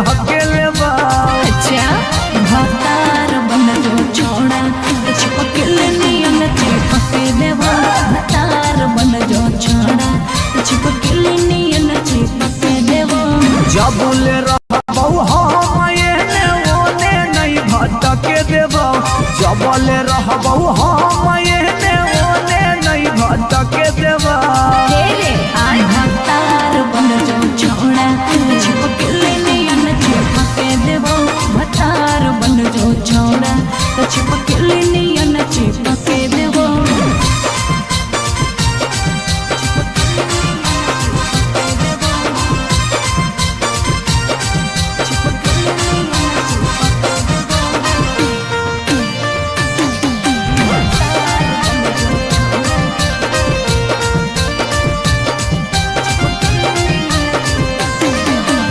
हकेले बा। अच्छा भतार बन जो छोड़ा चिपक नियन चिपक देवा। भतार बन जो छोड़ा चिपक नियन चिपक देवा। जबले रहबौ हम एने ओने नहीं भटके देबौ। जबले रहबौ हम एने ओने नहीं भटके देबौ। भतार बन जो छोड़ा चिपक नियन चिपक देवा। भतार बन जो छोड़ा चिपक नियन चिपक देवा।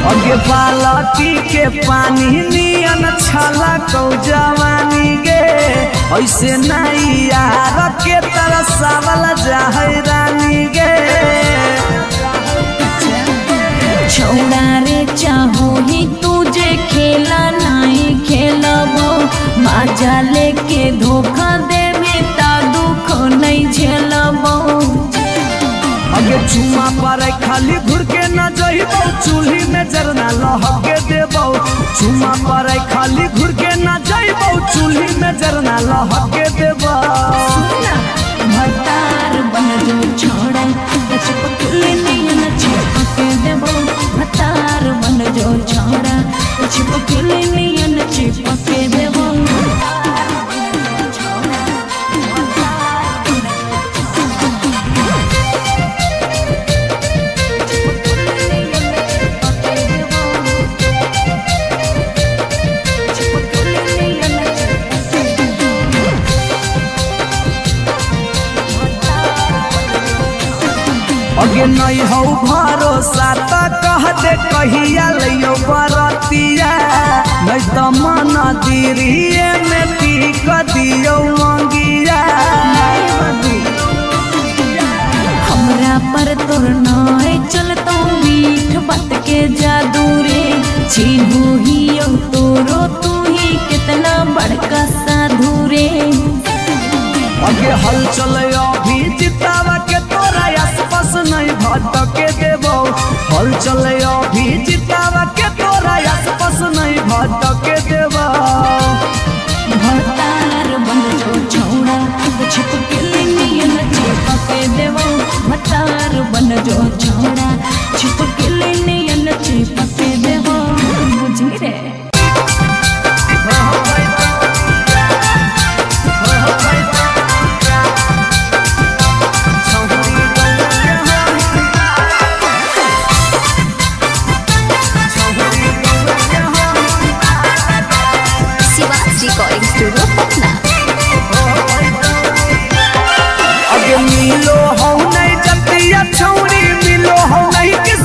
अगे बालटी के पानी नियन छला कौ जवानी गे। ऐसे नहीं यार के तरह सावल जाहे रानी गे। छोड़ा रे चाहो ही तुझे खेला नहीं खेलबो। माजा लेके धोखा देवे ता दुख नहीं झेलबो। अगे चुमा पर खाली घुर के न जइबौ। चूल्ही में जरना लहके देबौ। चुमा पर खाली घुर के न जइबौ। चूल्ही में जरना लहके देबौ। भतार बन जो छोड़ा चिपक नियन चिपक देबो। भतार बन जो छोड़ा चिपक नियन चिपक देबो। अगे नहीं हो भरोसा तो कह दे कहिया लियो बरतिया। नहीं तो मन दिरिए में पीक दियो मंगिया। हमरा पर तोर नाय चलतो मीठ बात के जादू रे। छीनू ही तोरो तू ही कितना बड़का साधु रे। अगे हल चले अभी जितावा के तोरा आसपास नहीं भटके देबो। हल चले अभी जितावा के तोरा आसपास नहीं भटके देबो। भतार बन जो छोड़ा चिपक नियन चिपक देबो। भतार बन जो छोड़ा चिपक नियन चिपक देबो। बुझी रे रिकॉर्डिंग स्टूडियो पटना। अगे मिलो हो नहीं जतिया छौरी मिलो हो नहीं कि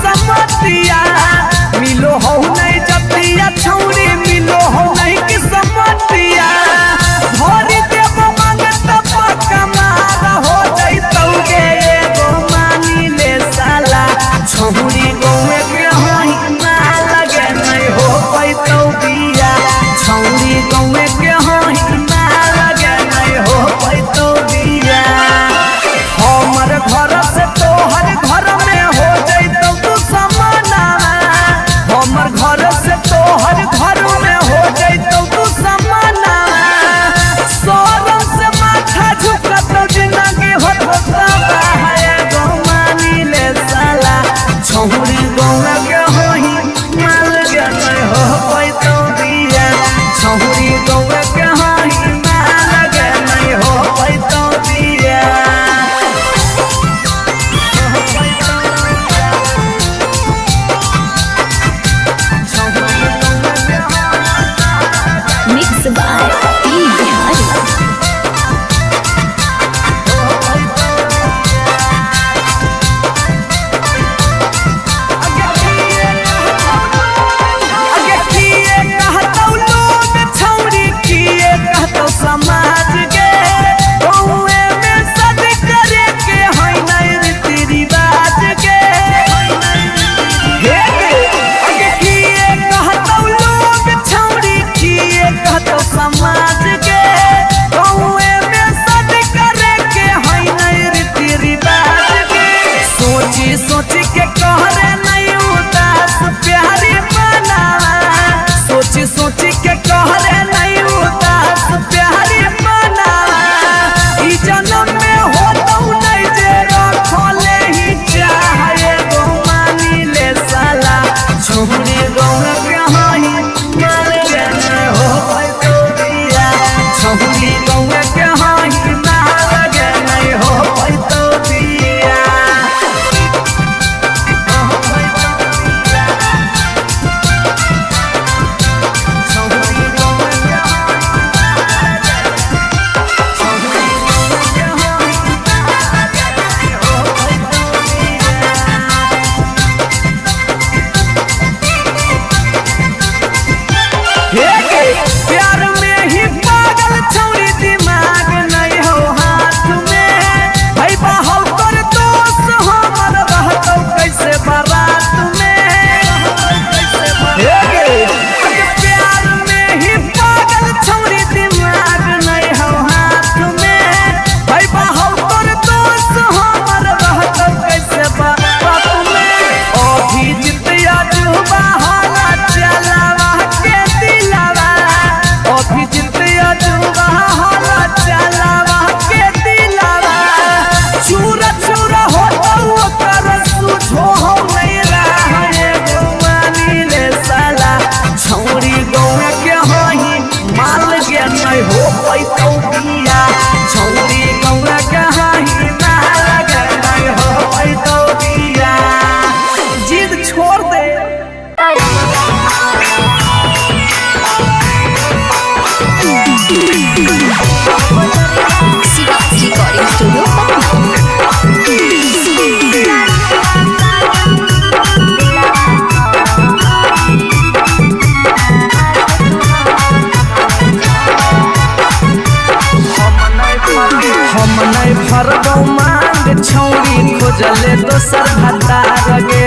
खोजले दोसर भतार गे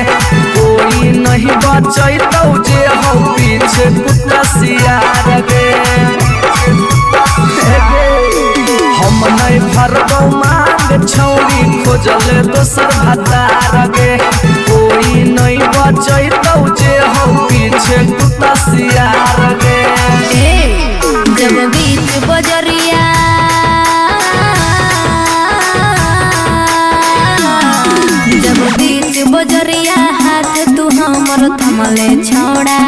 कोई नहीं बचैतौ जे हो पीछे कुत्ता सियार गे हम नहीं भरबौ मांग छौरी खोजले दोसर भतार गे कोई नहीं बचैतौ जे हो पीछे कुत्ता सियार गे जब बीच बजरिया जब बीच बजरिया हाथ तू हमर थमले छोड़ा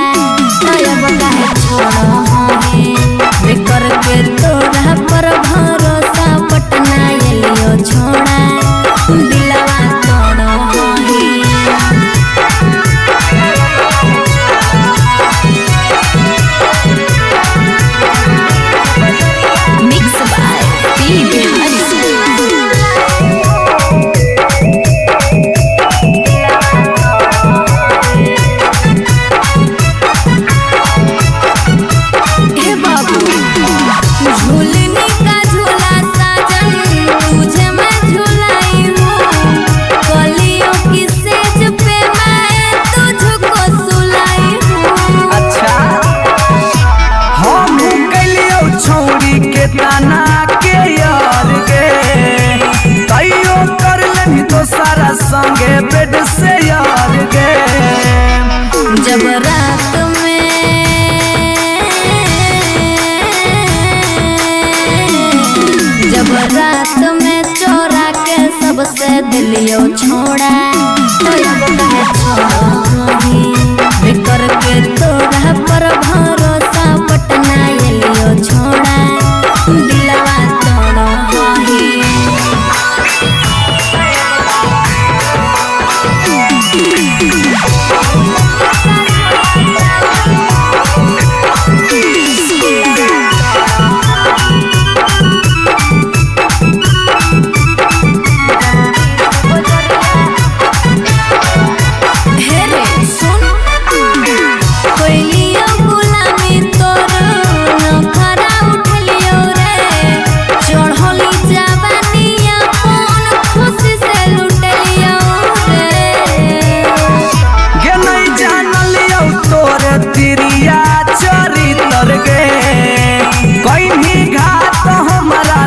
अब काहे छोड़ो है करके तोरा पर भरोसा पटना एलियो छोड़ा दिलवा तोड़ो मिक्स बाय पी बिहारी सारा संगे बेड से यार गे जब रात में चोरा के सबसे दिलियो छोड़ा करके तोरा पर भरोसा पटना एलियो छोड़ा दिलवा तोड़ो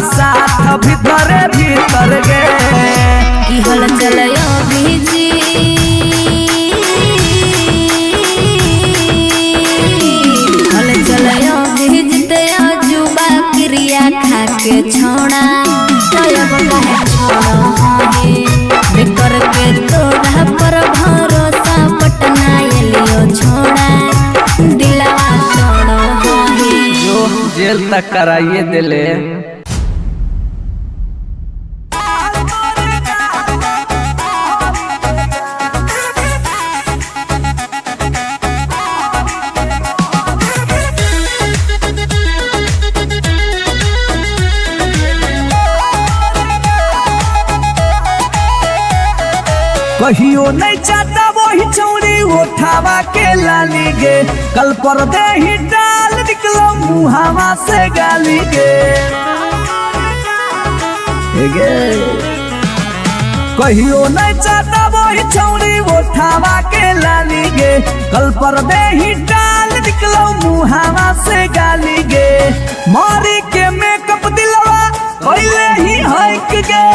भीतर भीतर गे की हल चलयो भीजी हल चलयो भीजते जुबा क्रिया खा के छोड़ा अब काहे छोड़ो करके तोरा पर भरोसा पटना एलियो छोड़ा दिलवा तोड़ो जो जेल तक कराइए दिले कहियो नहीं चाहता वही चौड़ी उठावा के लाली गे कल पर दे ही डाल निकलो मुहावा से गाली गे कहियो नहीं चाहता वही चौड़ी उठावा के लाली गे कल पर दे ही डाल निकलो मुहावा से गाली गे मारी के मेकअप दिलवा पहले ही हक गे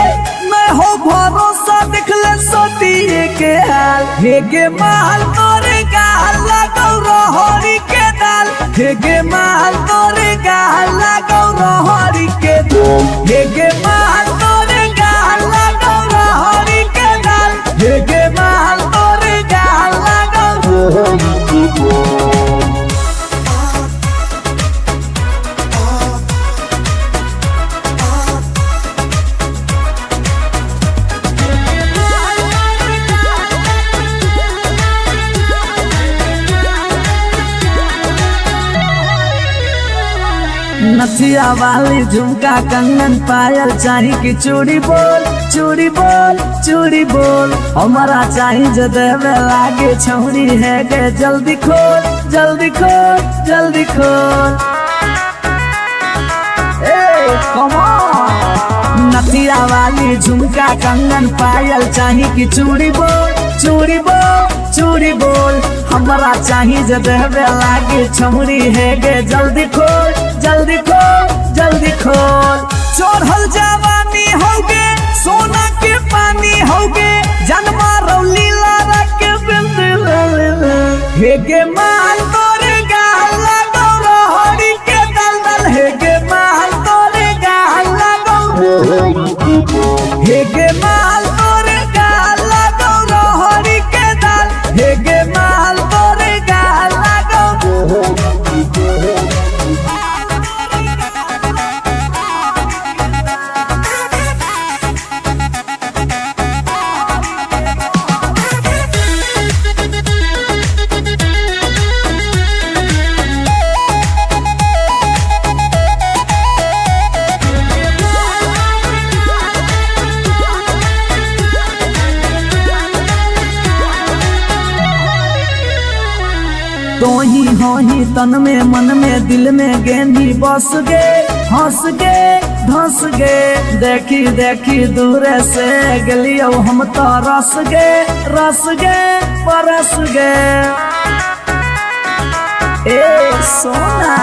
मैं हो भरोसा दिखले सोतिए के हाल हे गे माल तोरे गाल लगौ रहरी के दाल हे गे माल तोरे गाल लगौ रहरी के दाल हे गे माल तोरे गाल लगौ रहरी के दाल हे गे माल तोरे गाल लगौ रहरी के दाल नथिया वाली झुमका कंगन पायल चाही की चूड़ी बोल चूड़ी बोल चूड़ी बोल हमारा चाही जो देवे लागे छौरी है गे जल्दी खोल जल्दी खोल जल्दी खोल ए कम ऑन नथिया नथिया वाली झुमका कंगन पायल चाही कि चूड़ी बोल चूड़ी बोल चूड़ी बोल हमरा चाही जे देवे लागे छमुरी है गे जल्दी खोल जल्दी खोल जल्दी खोल चढ़ल जवानी होगे सोना के पानी होगे जन्मा रौली लारा के बिंद हे गे माल तोरे गाल लगो रोहड़ी के दलदल हे गे माल तोरे गाल लगो हे गे माल तोरे गाल लगो रोहड़ी के दल हे गे माल तोरे गाल लगो तोही होही तन में मन में दिल में गेंदी बस गे हंस गे धंस गे देखी देखी दूर से गलियो हम तो रस गे परस गे ए सोना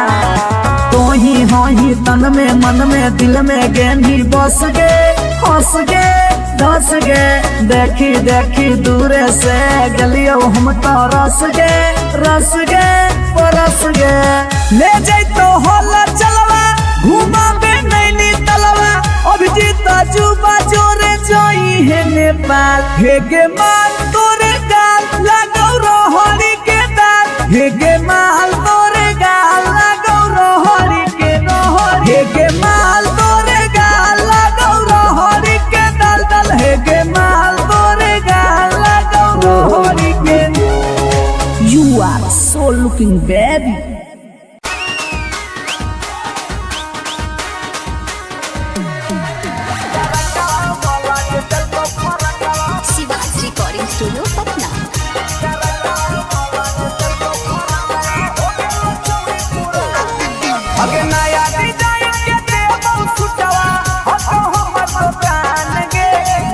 तोही होही तन में मन में दिल में गेंदी बस गे हंस गे धंस गे देखी देखी दूर से गलियो हम तो रस गे परस गे ले जैतो होला चलवा घुमा बे नैनी तलवा अभिजीत जुबा जोरे जोई है नेपाल हे गे माल तोरे गाल लगो रोहड़ी के दाल हे गे माल तोरे गाल लगो रोहड़ी के रोहड़ी हे गे माल तोरे गाल लगो रोहड़ी के दल दल हे गे माल तोरे गाल लगो रोहड़ी के You are so looking baby. Shivaj recording studio Patna. अगे नया डिजाइन के देबो सुटवा हतो हमर दुकान गे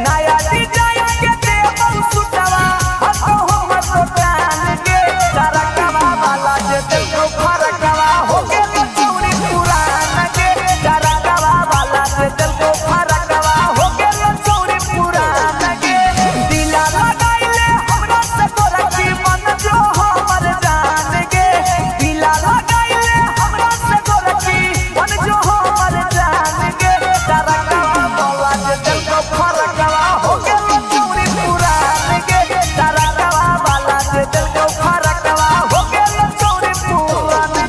नया डिजाइन के देबो सुटवा हतो हमर दुकान गे तरकवा वाला जे देखो फरकवा हो गे चूड़ी पुरान गे तरकवा वाला जे देखो फरकवा हो गे चूड़ी पुरान गे दिला लगाइले हमरा से तोरा की मन जो हमर जान गे दिला लगाइले हमरा से तोरा की मन जो हमर जान गे तरकवा वाला जे देखो फरकवा हो गे चूड़ी पुरान गे तरकवा वाला जे देखो फरकवा हो गे चूड़ी पुरान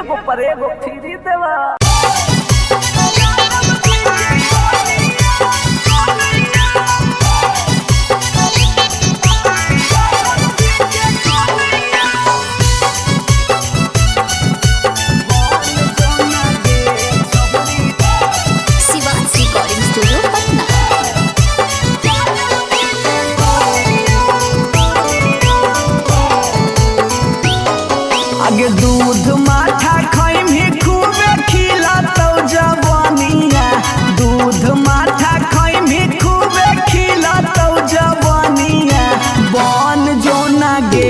एगो पर एगो फ्री देवा। Shivaj recording studio Patna. आगे दूध माठा खाइम ही खूबे खिला तो जवानिया, दूध माठा खाइम ही खूबे खिला तो जवानिया। बन जो ना गे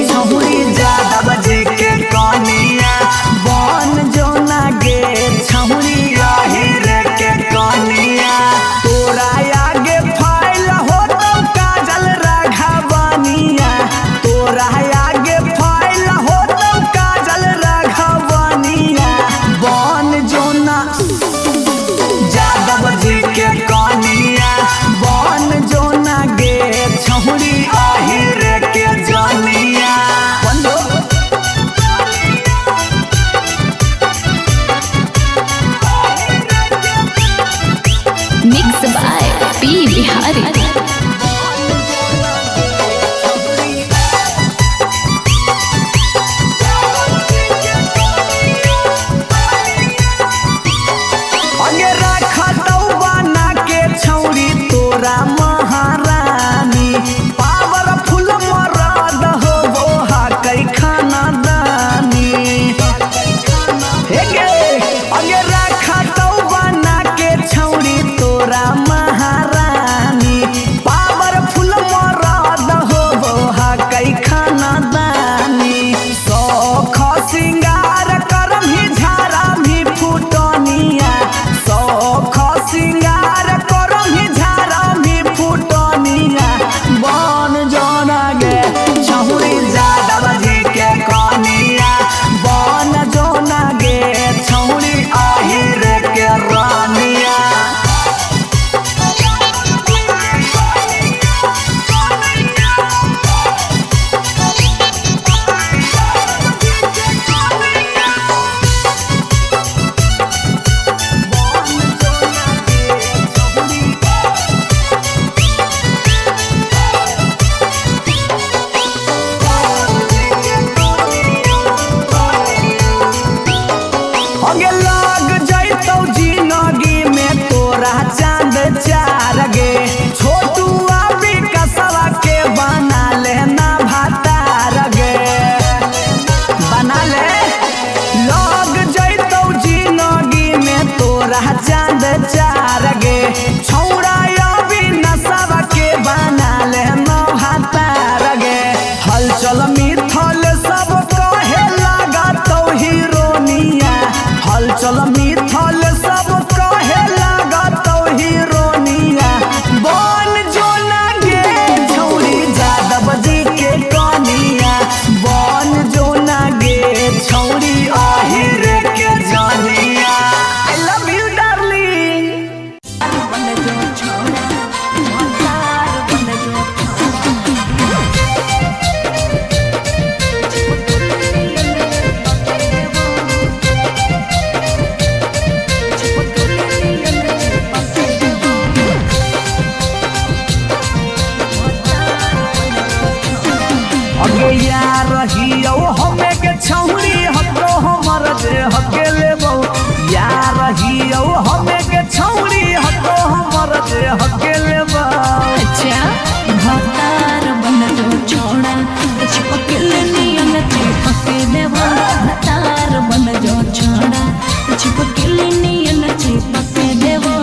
छहुरी ज्यादा बजे के कनिया, बन जो ना गे छहुरी रे के कनिया। तोरा आगे फाइल हो तो काजल राघवनिया, तोरा आगे फाइल हो तो काजल राघवनिया। बन जो ना यादव जी के कनिया, बन जो ना गे छहुरी रे के जनिया। Mix by P Bihari. आगे रखा तो बना के छौरी तोरा महारानी, पावरफुल मरद हो वो हा कई खाना दानी। हे गे आगे रखा तो बना के छौरी तोरा महारानी, पावरफुल मरद हो वो हा कई खाना दानी। सौख सिंगार करम ही झारा भी फुटनिया, सौख सिंगार करम ही झारा भी फुटनिया। बन जोना गे छहुरी यादव जी के कनिया, बन जोना गे छहुरी रे के रानिया। आगे लग जैतौ जिंदगी में तोरा चांद चार गे, छोटू अभी कसवा के बना ले ना भातार गे, बना ले। लग जैतौ जिंदगी में तोरा चांद चार गे, छौड़ा अभी नसवा के बना ले ना भातार गे। हलचल मिथल सब कहे लगा तो हीरोनिया, हलचल मिथल सब कहे लगा तो हीरोनिया। बन जो ना गे छौरी यादव जी के कनिया, बन जो ना गे छौरी रे के जनिया। I love you darling. अगे यार रहियो हमें के छौरी हतो हमर जे हके लेबो, यार रहियो हमें के छौरी हतो हमर जे हके लेबो। अच्छा भतार बन जो छोड़ा चिपकल नियन चिपके देवा, भतार बन जो छोड़ा चिपकल नियन चिपके देवा।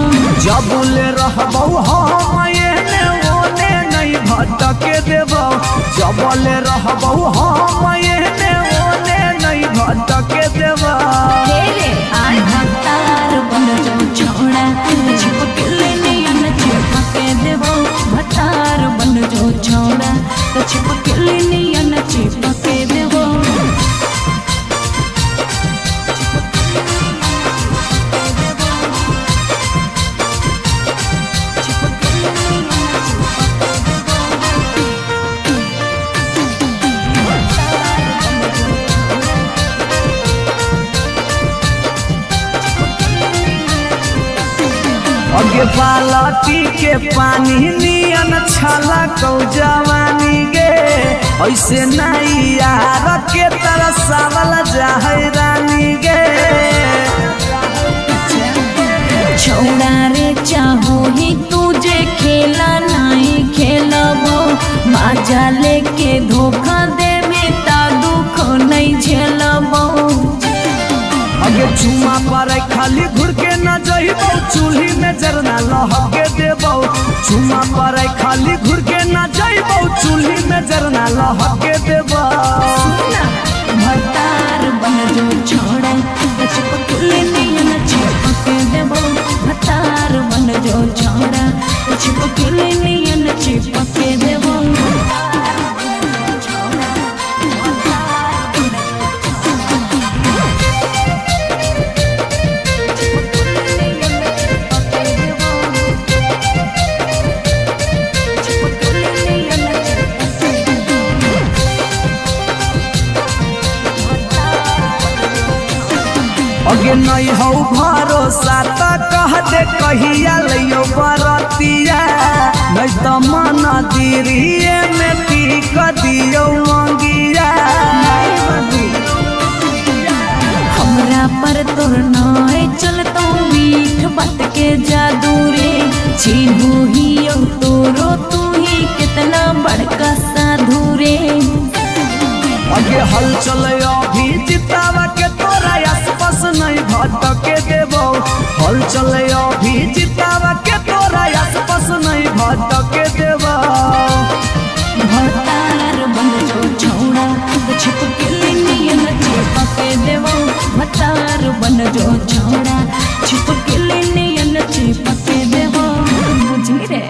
जबुले रहबौ हम एने ओने नहीं भटके देबौ, जबले रहबौ हम एने ओने नहीं भटके देबौ। भतार बन जो छोड़ा चिपकल नियन चिपके देवा, भतार बन जो छोड़ा चिपकल नियन चिपके देवा। अगे बालटी के पानी नियन छला कौ जवानी गे ऐसे नहीं यार के तरसावल जाहै रानी गे छौड़ा रे चाहो ही तुझे खेला नहीं खेलबो बाजा लेके धोखा दे में ता दुख नहीं झेलबो अगे चुमा पर खाली घुर के न जइबो चूल्ही में जरना लहके देबो चुमा पर खाली घुर के न जइबो चूल्ही में जरना लहके देबो भतार बन जो छोड़ा चिपकुले नियन चिपके देबो भतार बन जो छोड़ा चिपकुले नियन चिपके देबो अगे नहीं हो भरोसा तो कह दे कहिया लियो बरतिया नहीं तो मन दिरिए में पीक दियो मंगिया हमरा पर तोर नाय चलतो मीठ बात के जादू रे चिन्हू ही तोरो तू ही कितना बड़का साधु रे अगे हल चले अभी जितावा के तोरा आसपास नहीं भटके देबो हल चले अभी जितावा के तोरा आसपास नहीं भटके देबो भतार बन जो छोड़ा छिपके नियन चिपके देबो भतार बन जो छोड़ा छिपके नियन चिपके देबो बुझी रे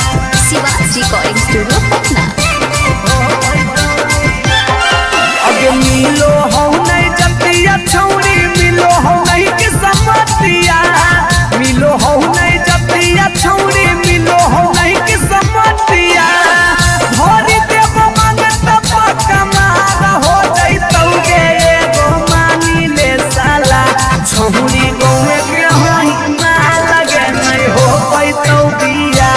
रिकॉर्डिंग स्टूडियो पटना। अगे मिलो हो नहीं जतिया छौरी मिलो हो नहीं के समतिया मिलो हो नहीं जतिया छौरी मिलो हो नहीं के समतिया भरी देव मांगत पकमार हो जइतौ गे एगो मानी ले साला छौरी गौए के होई माल लगे नहीं हो पैतौ बिया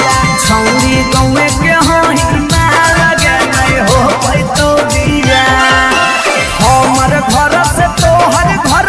छौरी गौए के होई माल लगे नहीं हो पैतौ बिया हमर घर से तोहर घर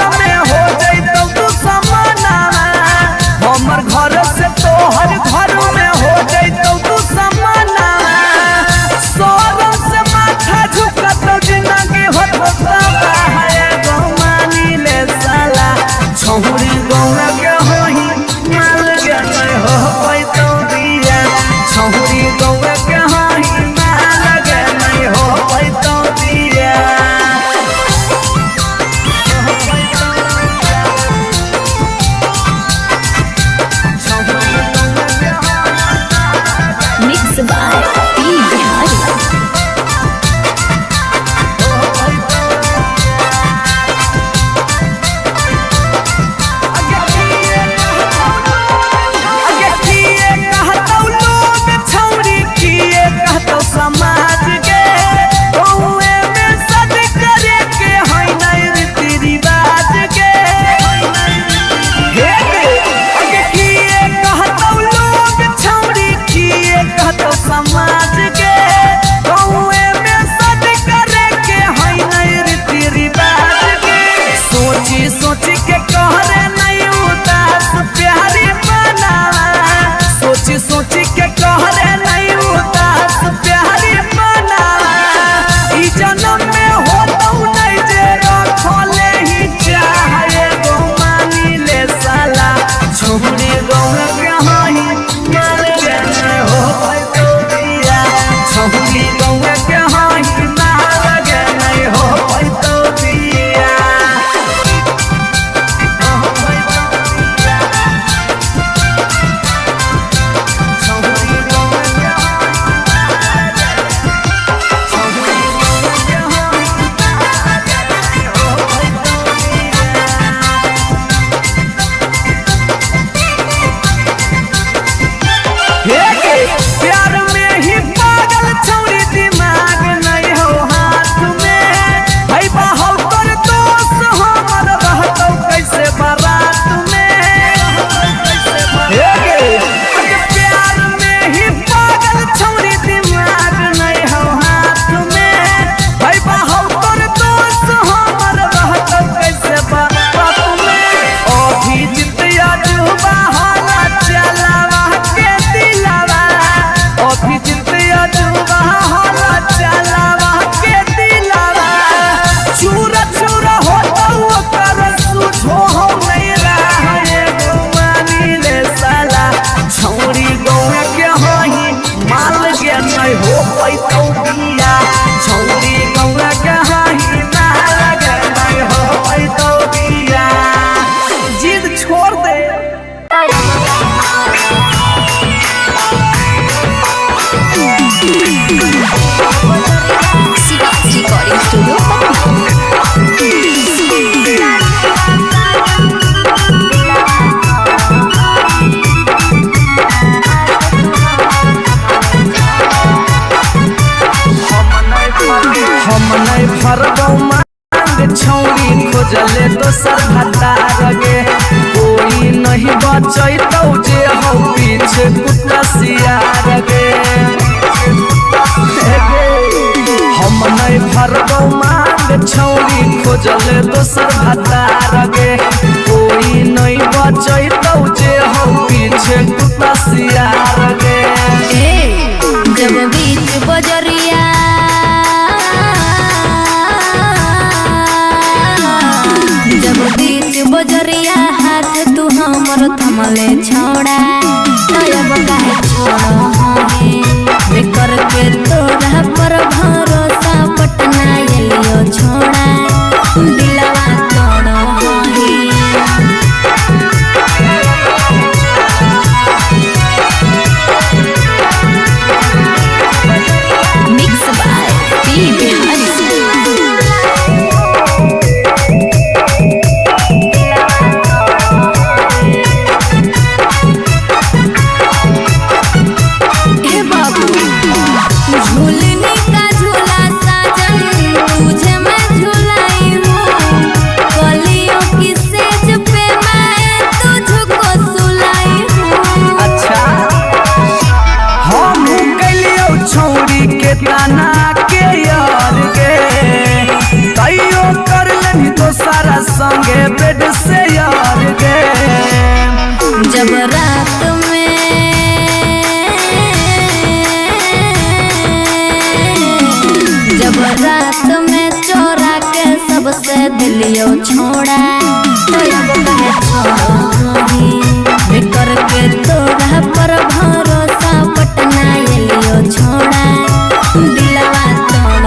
मांग छौरी खोजले दोसर भतार गे कोई नहीं बचैतौ जे हो पीछे कुत्ता सियार गे हम नहीं भरबौ मांग छौरी खोजले दोसर भतार गे कोई नहीं बचैतौ जे हो पीछे कुत्ता सियार गे जब बीच बजरिया जब बीच बजरिया हाथ तू हमर थमले छोड़ा तब काहे छोड़ बेकर के तोरा पर भरोसा पटना एलियो छोड़ा दिलवा तोड़ मिक्स बाय पी बिहारी झूलने का झूला साजन तुझे मैं झूलाई हूँ कलियों की सेज पे मैं तुझको सुलाई हूँ। अच्छा हम कलियो छौरी के ताना के यार गे तैयो कर लेनी तो सारा संगे बेड से यार गे जब रात में चोरा के सबसे दिलियो छोड़ा तो अब काहे छोड़ी बेकर के तोरा पर भरोसा पटना एलियो छोड़ा दिलवा तोड़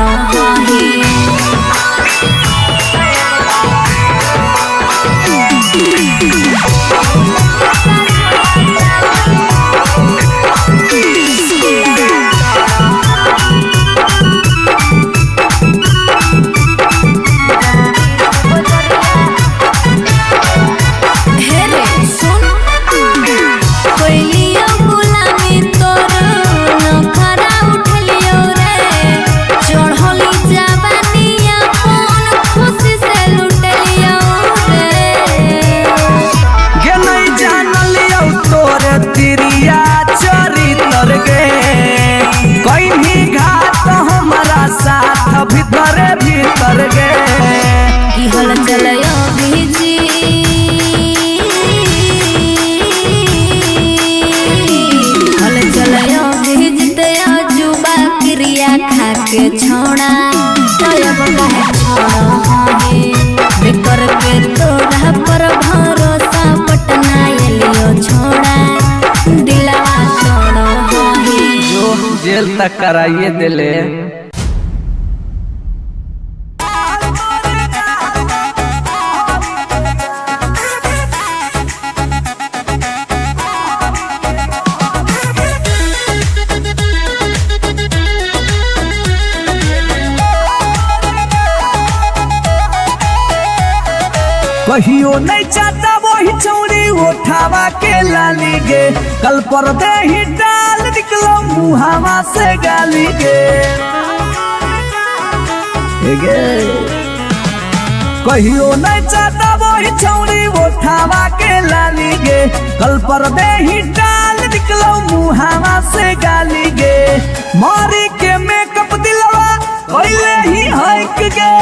भीतर गे की हल चलयो भीजी हल चलयो भीजते जुबा क्रिया खा के छोड़ा तब काहे छोड़ बेकर के तोरा पर भरोसा पटना एलियो छोड़ा दिलवा तोड़ जो जेल तक कराइए दिले कहियो नहीं चाहता वही चौरी उठावा के लाली गे कल पर दे ही डाल निकलो मुहावा से गाली गे कहियो नहीं चाहता वही चौरी उठावा के लाली गे कल पर दे ही डाल निकलो मुहावा से गाली गे मारी के मेकअप दिलवा कोइले ही हक गे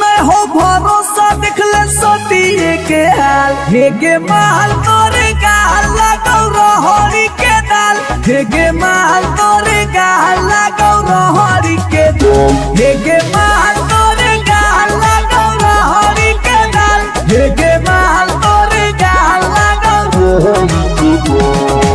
मैं हो भरोसा दिखले सोतिए के हाल हेगे माल तोरे गाल लगौ रहरी के दाल हेगे माल तोरे गाल लगौ रहरी के दाल हेगे माल तोरे गाल लगौ रहरी के दाल हेगे माल तोरे गाल लगौ रहरी के दाल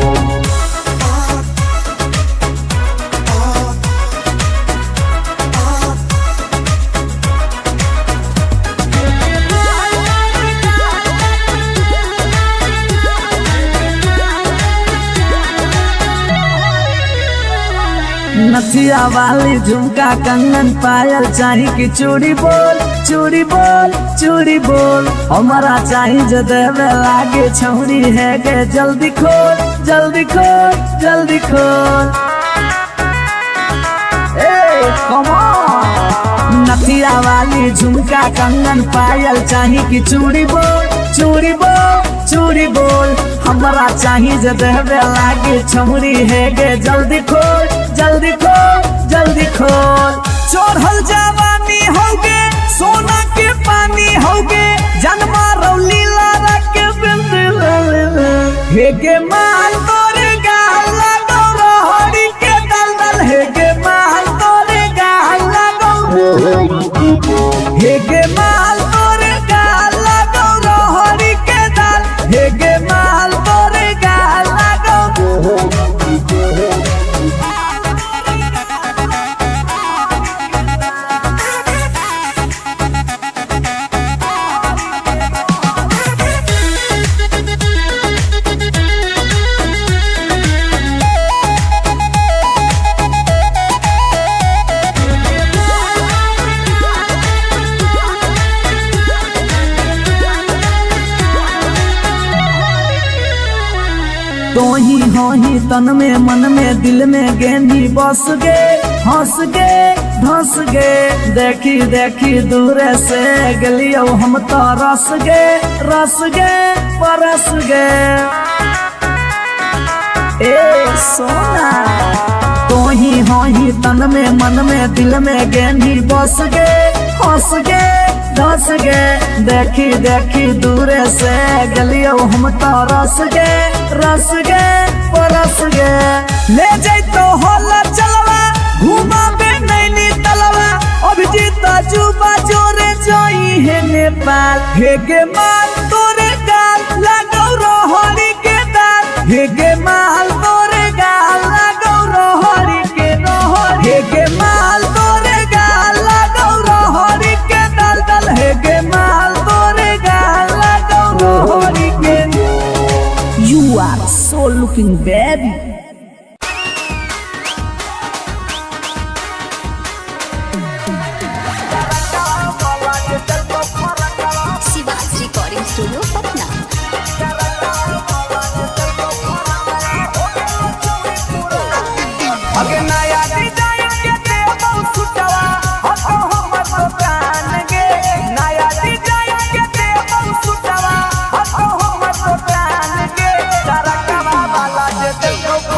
नथिया वाली झुमका कंगन पायल चाही की चूड़ी बोल चूड़ी बोल चूड़ी बोल हमारा चाही जो देवे लागे छौरी है गे जल्दी खोल जल्दी खोल जल्दी खोल ए कम ऑन नथिया वाली झुमका कंगन पायल चाही कि चूड़ी बोल चूड़ी बोल चूड़ी बोल हमरा चाही जे देवे लागे छमुरी है गे जल्दी खोल जल्दी खोल जल्दी खोल चढ़ल जवानी होगे सोना के पानी होगे जन्मा रौली लारा के बिंद हे गे माल तोरे गाल लगो रोहड़ी के दलदल हे गे माल तोरे गाल लगो हे गे माल तोरे गाल लगो रोहड़ी के दल हे गे माल तोरे गाल लगो तोही होही तन में मन में दिल में गेंदी बस गे हंस गे धंस गे देखी देखी दूर से गलियो हम तो रस गे परस गे ए सोना तोही होही तन में मन में दिल में गेंदी बस गे हंस गे धंस गे देखी देखी दूर से गलियो हम तो रस गे परस गे ले जैतो होला चलवा घुमा बे नैनी तलवा अभिजीत जुबा जोरे जोई है नेपाल हे गे माल तोरे गाल लगो रोहड़ी के दाल हे गे माल तोरे गाल लगो रोहड़ी के रोहड़ी हे गे माल तोरे गाल लगो रोहड़ी के दल दल हे गे माल तोरे गाल लगो रोहड़ी के You are so looking baby. Shivaj recording studio Patna. अगे नया डिजाइन के देबो सुटवा हतो हमर दुकान गे नया डिजाइन के देबो सुटवा हतो हमर दुकान गे तरकवा वाला जे देबो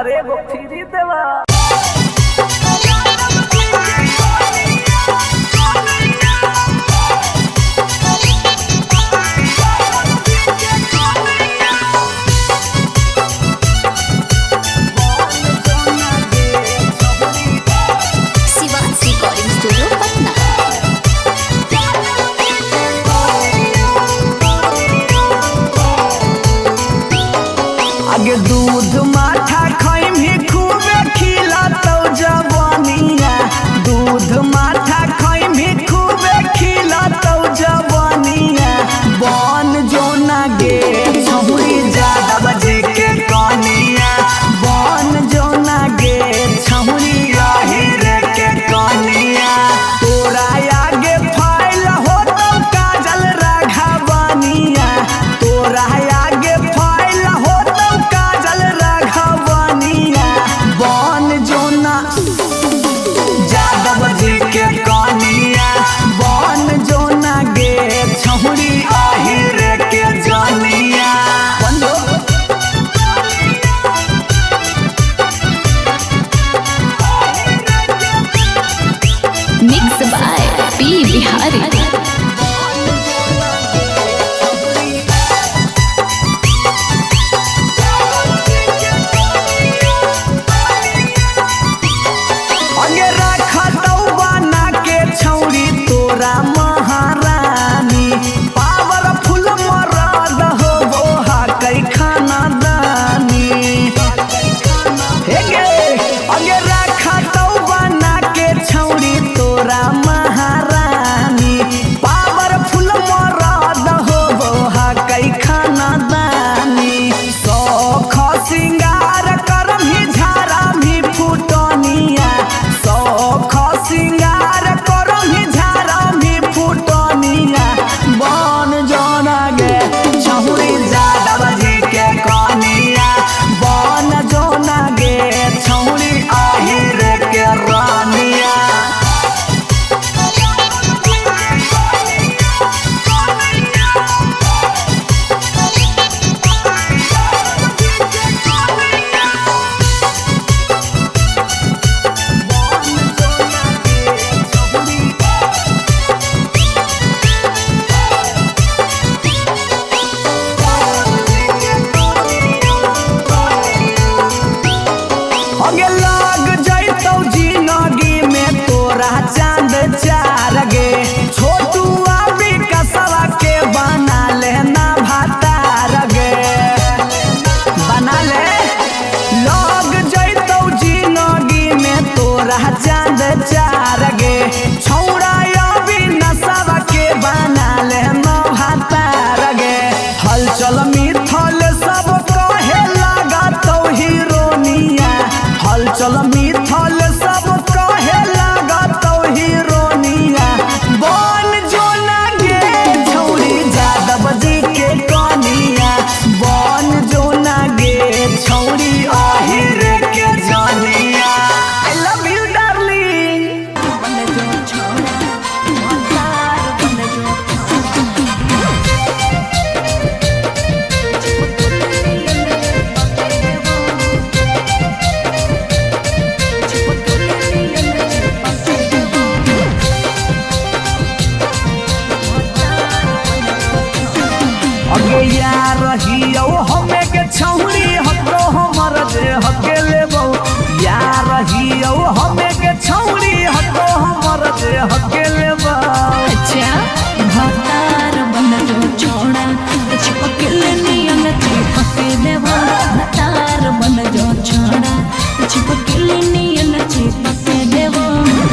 पर एगो फ्री देवा। Shivansh recording studio Patna. आगे दूध माठा खाई भी खूबे खिला तो जवानिया, दूध माठा खाई भी खूबे खिला तो जवानिया। बन जो ना गे छहुरी ज्यादा बजे के कनिया, बन जो ना गे छहुरी रे के कनिया। तोरा आगे फाइल हो तो काजल राघवनिया, तोरा आगे फाइल हो तो काजल राघवनिया। बन जो ना ज्यादा बजे के कनिया, बन जो ना गे छहुरी रे के जनिया। Mix by P Bihari. अगे रखा तो बना के छौरी तोरा महारानी, पावरफुल मरद हो बोहा कई खाना दानी। हे गे अगे रखा तो बना के छौरी तोरा महारानी, पावरफुल मरद हो बोहा कई खाना दानी। सौख सिंगार करम ही झारा भी फुटनिया, सौख सिंगार करम ही झारा भी फुटनिया। बन जोना गे छहुरी ज्यादा बजे के कनिया, बन जोना गे छहुरी रे के रानिया। अगे लग जैतौ जिंदगी में तोरा चांद चार गे, छोटू अभी कसवा के बना लेना भातार गे, बना ले। लग जैतौ जिंदगी में तोरा चांद चार गे, छौड़ा अभी नसवा के बना लेना भातार गे। हलचल मिथल सब कहे लगा तो हीरोनिया, हलचल मिथल सब कहे लगा तो हीरोनिया। बन जो ना गे छौरी ज्यादा बजे के कनिया, बन जो ना गे छौरी रे के जनिया। I love you darling. अगे यार रहियो हमें के छौरी हतो हमर जे हके लेबो, यार रहियो हमें के छौरी हतो हमर जे हके लेबो। अच्छा भतार बन जो छोड़ा चिपकल नियन चिपके देवा, भतार बन जो छोड़ा चिपकल नियन चिपके देवा।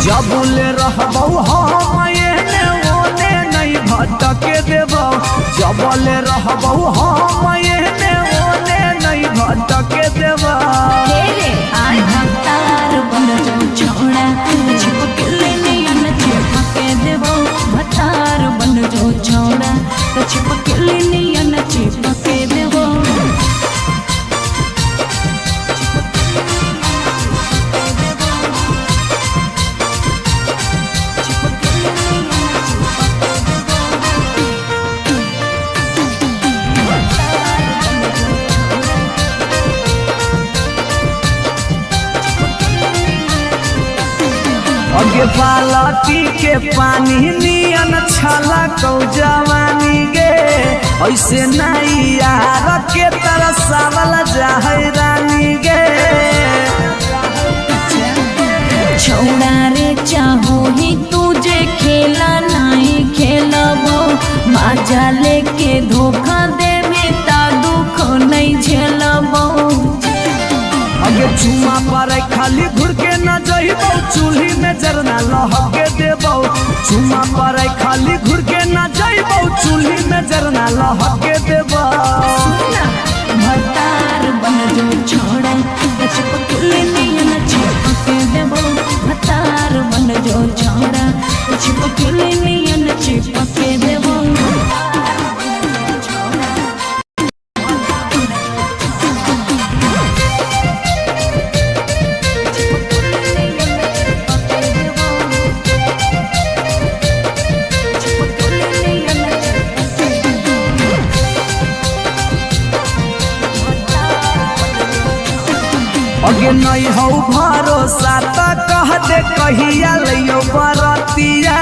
जबुले रहबौ हम एने ओने नहीं भटके देबौ, जबले रहबौ हम एने ओने नहीं भटके देबौ। भतार बन जो छोड़ा चिपकल नियन चिपके देवा, भतार बन जो छोड़ा चिपकल नियन चिपके देवा। अगे बालटी के पानी नियन छला कौ जवानी गे ऐसे नहीं यार के तरह सावल जाहे रानी गे छौड़ा रे चाहो ही तुझे खेला नहीं खेलबो मजा लेके धोखा देवे ता दुख नहीं झेलबो अगे चुमा पर खाली घुर के न जइबो चूल्ही में जरना लहके देबो चुमा पर खाली घुर के न जइबो चूल्ही में जरना लहके देबो भतार बन जो छोड़ा चिपकले नहीं न चिपके देबो भतार बन जो छोड़ा चिपकले नहीं न चिपके देबो अगे नहीं हो भरोसा त कह दे कहिया लियो बरतिया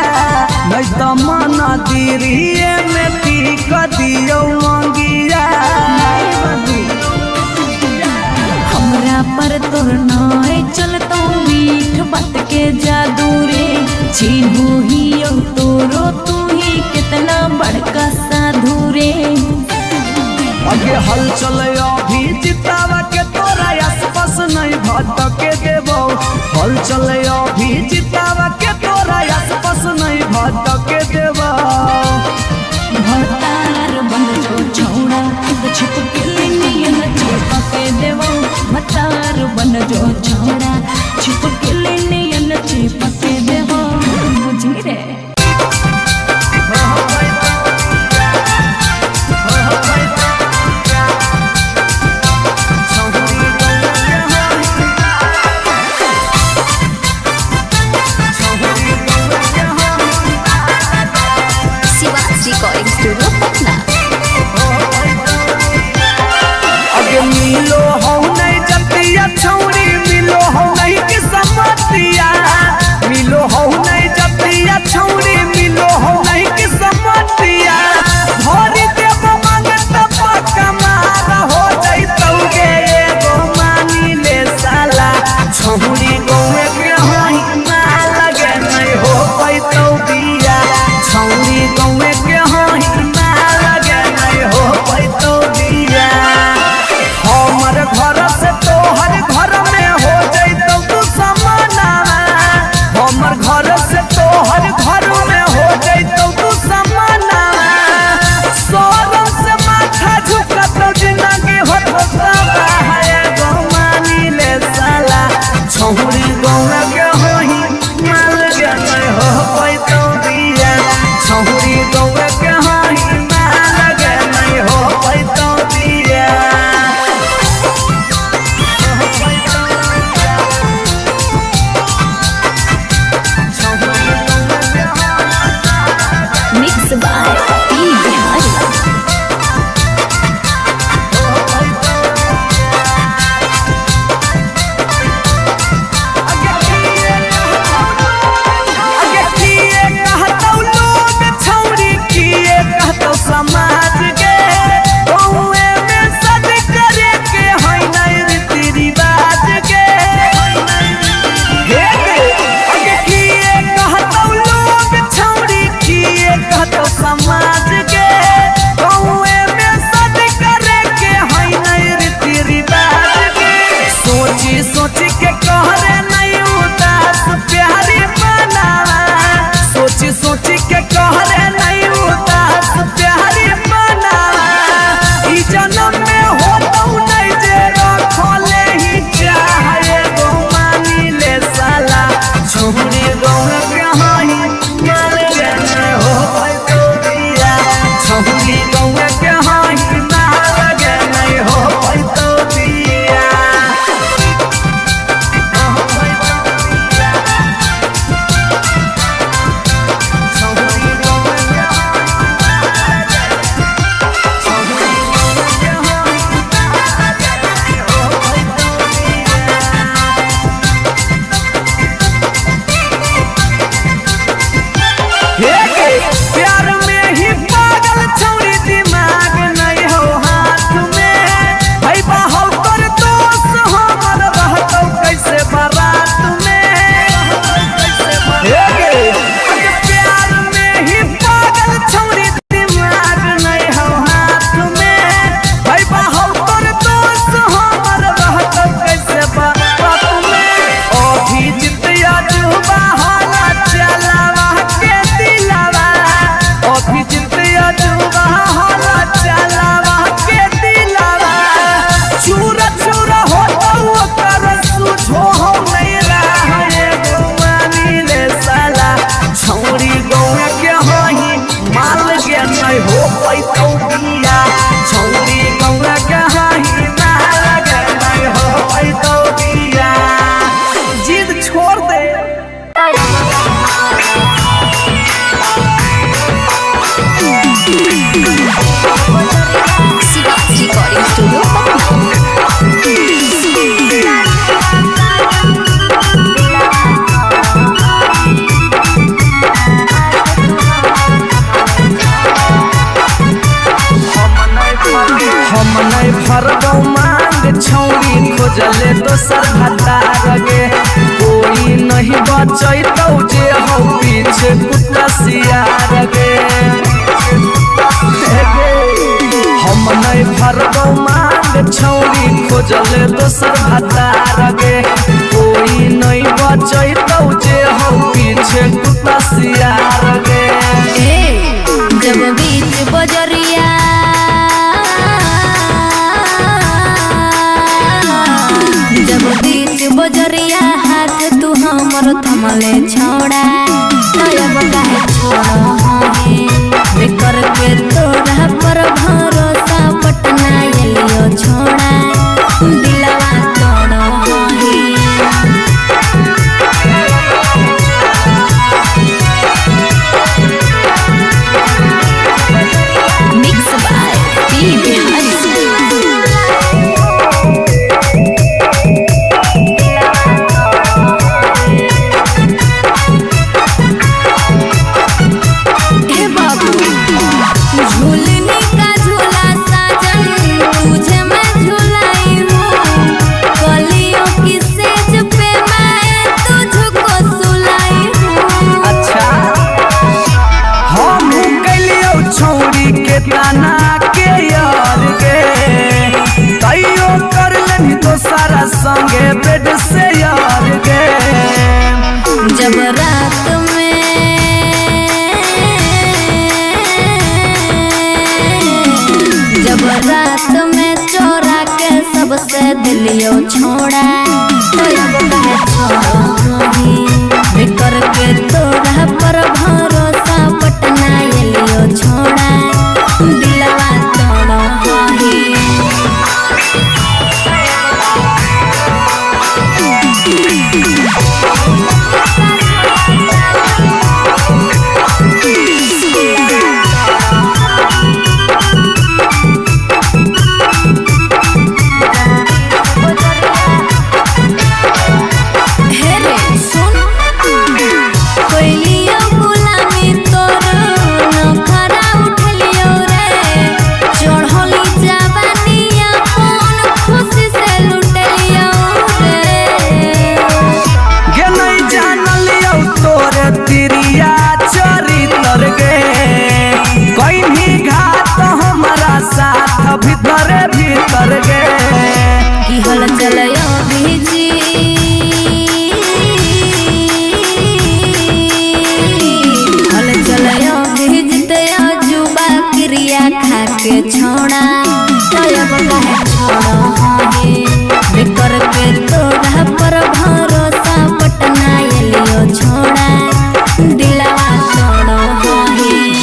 नहीं तो मन दिरिए में पीक दियो मंगिया हमरा पर तोर नाय चलतो मीठ बात के जादू रे चिन्हू ही तोरो तू ही कितना बड़का साधु रे अगे हल चले अभी जितावा के तोरा आसपास नहीं भटके देबो हल चले अभी जितावा के तोरा आसपास नहीं भटके देबो भतार बन जो छौड़ा छिपकली नियन चिपके देबो भतार बन जो छौड़ा छिपकली नियन चिपके देबो बुझी रे रिकॉर्डिंग स्टूडियो पटना। अगे मिलो हो नहीं जतिया छौरी मिलो हो खोजले दोसर भतार गे कोई नहीं बचैतौ जे हो पीछे कुत्ता सियार गे हम नहीं भरबौ मांग छौरी खोजले दोसर भतार गे कोई नहीं बचैतौ जे हो पीछे कुत्ता सियार गे जब बीच बजरिया जब बीच बजरिया हाथ तू हमर थमले छोड़ा तब काहे छोड़ा है करके तोरा पर भरोसा पटना एलियो छोड़ा दिलवा तोड़ो मिक्स बाय पी बिहारी ताना के यार गे तैयो कर लेनी तो सारा संगे बेड से यार गे जब रात में चोरा के सबसे दिलियो छोड़ा करके तोरा पर भरोसा पटना एलियो छोड़ा दिलवा तोड़ो भीतर भीतर गे की हल चलयो भीजी हल चलयो भीजते जुबा क्रिया खा के छोड़ा तब काहे छोड़ो करके तोरा पर भरोसा पटना एलियो छोड़ा दिलवा तोड़ो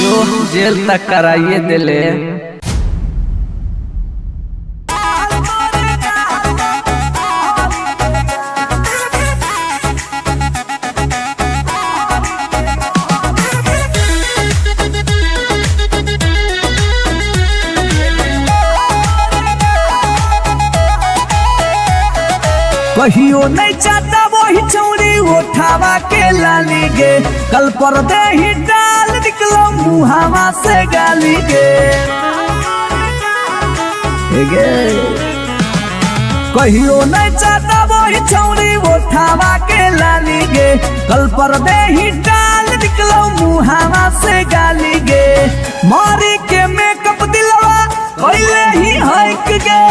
जो जेल तक कराइए दिले कहियो नहीं चाहता वही चौरी उठावा के लाली गे कल पर दे ही डाल निकलो मुहावा से गाली गे कहियो नहीं चाहता वही चौरी उठावा के लाली गे कल पर दे ही डाल निकलो मुहावा से गाली गे मारी के मेकअप दिलवा कैले ही हक गे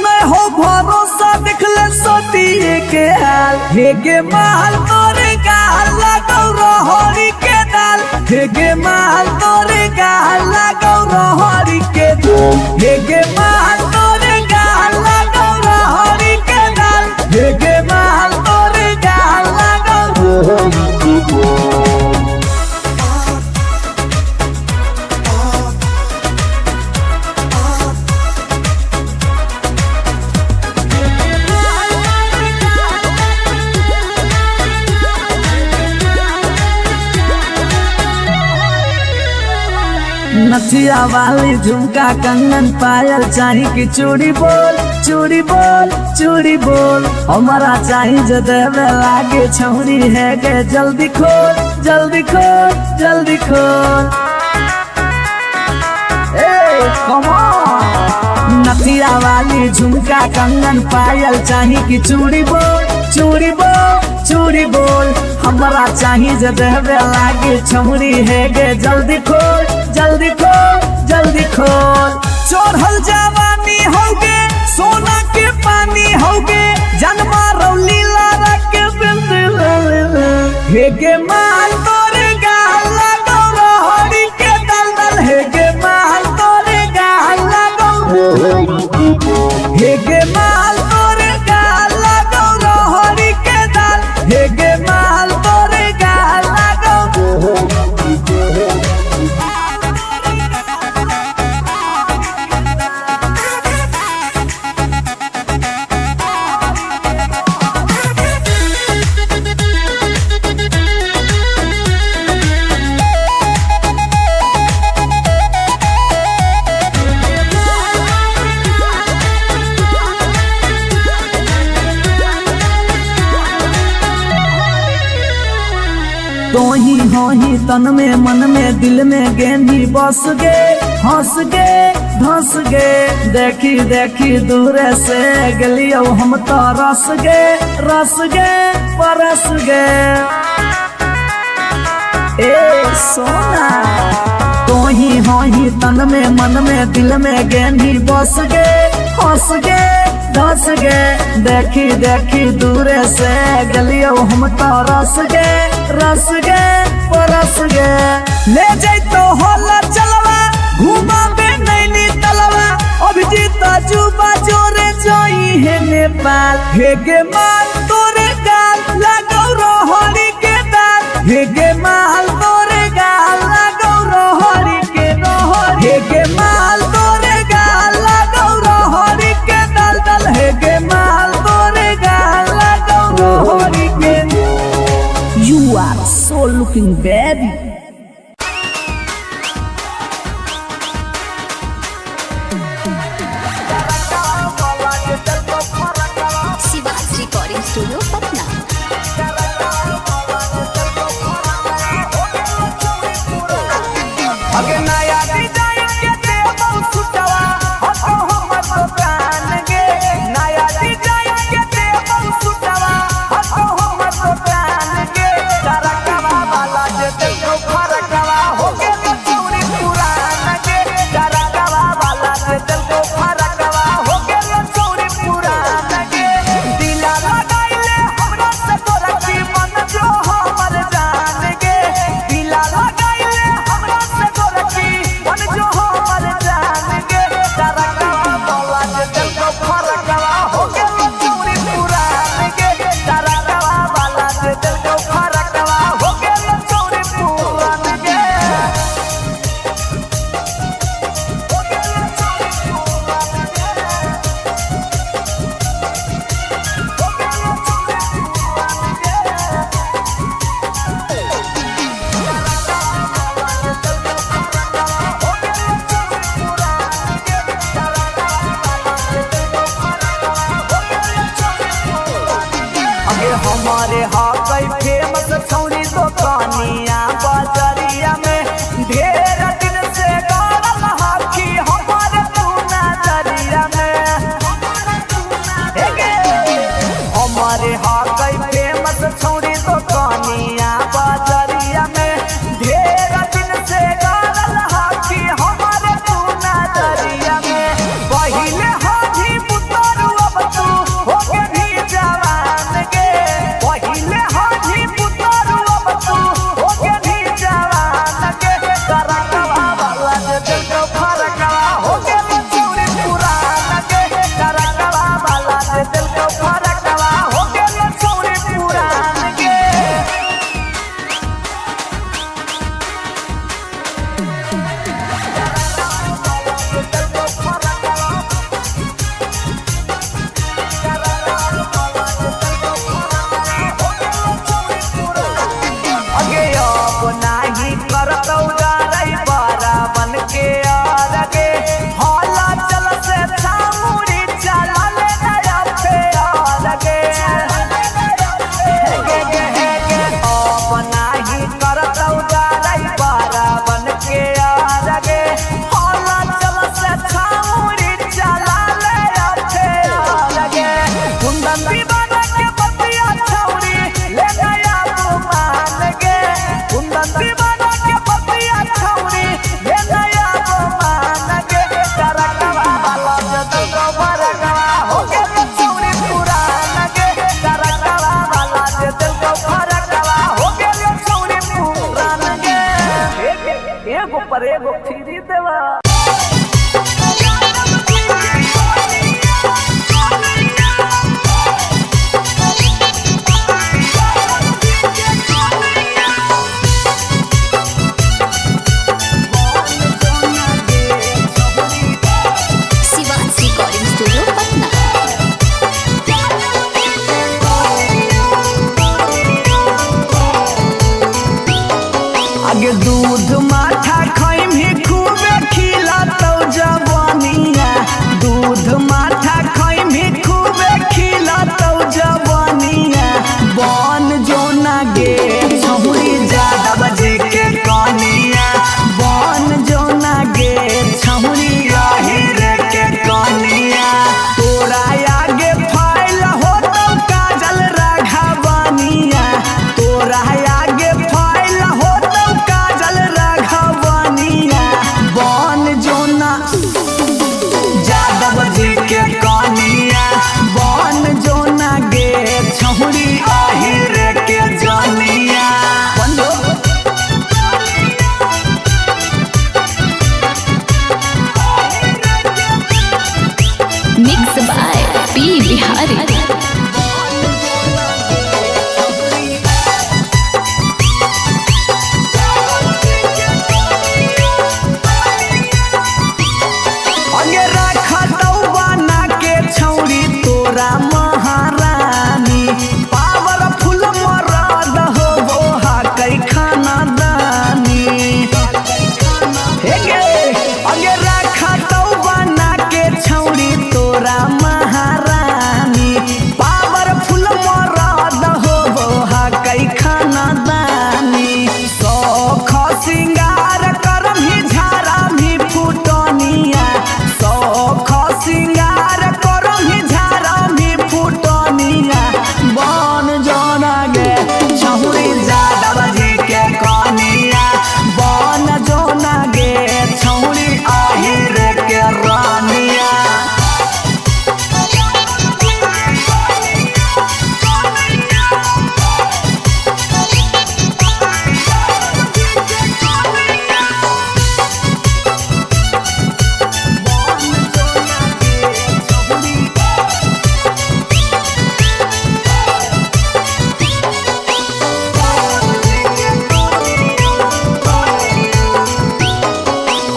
मैं हो भरोसा दिखले सोतिए के हाल हे गे माल तोरे गाल लगौ रहरी के दाल हे गे माल तोरे गाल लगौ रहरी के दाल हे गे माल तोरे गाल लगौ रहरी के दाल हे गे माल तोरे गाल लगौ रहरी के दाल नथिया वाली झुमका कंगन पायल चाही कि चूड़ी बोल चूड़ी बोल चूड़ी बोल हमारा चाही जो देवे लागे छौरी है गे जल्दी खोल जल्दी खोल जल्दी खोल ए कम ऑन हीरा वाली झुमका कंगन पायल चाही कि चूड़ी बोल चूड़ी बोल चूड़ी बोल हमरा चाही जे देवे लागे छमुरी है गे जल्दी खोल जल्दी खोल जल्दी खोल चढ़ल जवानी होगे सोना के पानी होगे जन्मा रौली लारा के बिंद हे गे माल तोरे गाल लगो रोहड़ी के दलदल हे गे माल तोरे गाल लगो हे गे माल तोरे गाल लगो रोहड़ी के दल हे गे माल तोरे गाल लगो तोही होही तन में मन में दिल में गेंदी बस गे हंस गे धंस गे देखी देखी दूर से गलियो हम तो रस गे परस गे ए सोना तोही होही तन में मन में दिल में गेंदी बस गे हंस गे धस गे देखी देखी दूर से गलियो हम तो रस गे परस गे ले जैतो होला चलवा घुमा बे नैनी तलवा अभिजीत जुबा जोरे जोई है नेपाल हे गे माल तोरे गाल लगो रोहड़ी के दाल हे गे माल तोरे गाल लगो रोहड़ी के हे गे माल तोरे गाल लगो रोहड़ी के दल हे गे माल तोरे गाल लगो रोहड़ी के You are so looking baby. Shivaj recording studio Patna. अगे नया डिजाइन के देबो सुटवा हतो हमर दुकान गे नया डिजाइन के देबो सुटवा हतो हमर दुकान गे करकवा वाला जे देखो फरकवा हो गेल चौरी पुरान गे करकवा वाला जे देखो फरकवा हो गेल चौरी पुरान गे दिला लगाइले हमरा से तोरा की मन जो हमर जान गे दिला लगाइले हमरा से तोरा की एगो फ्री देवा। Shivansh recording studio Patna. आगे दूध माठा खैम ही खूबे खिला तो जवानिया, दूध माठा खैम ही खूबे खिला तो जवानिया। बन जो ना गे छहुरी ज्यादा बजे के कनिया, बन जो ना गे छहुरी रे के कनिया। तोरा आगे फाइल हो तो काजल राघवनिया, तोरा आगे फाइल हो तो काजल राघवनिया। बन जो ना यादव जी के कनिया, बन जो ना गे छहुरी रे के जनिया। Mix by P Bihari. अगे रखा तो बना के छौरी तोरा महारानी, पावरफुल मरद हो वो कई खाना दानी। अगे रखा तो बना के छौरी तोरा महारानी, पावरफुल मरद हो वो कई खाना दानी। सौख सिंगार करम ही झारा भी फुटनिया, सौख सिंगार करम ही झारा भी फुटनिया। बन जोना गे छहुरी यादव जी के कनिया, बन जोना गे छहुरी रे के रानिया।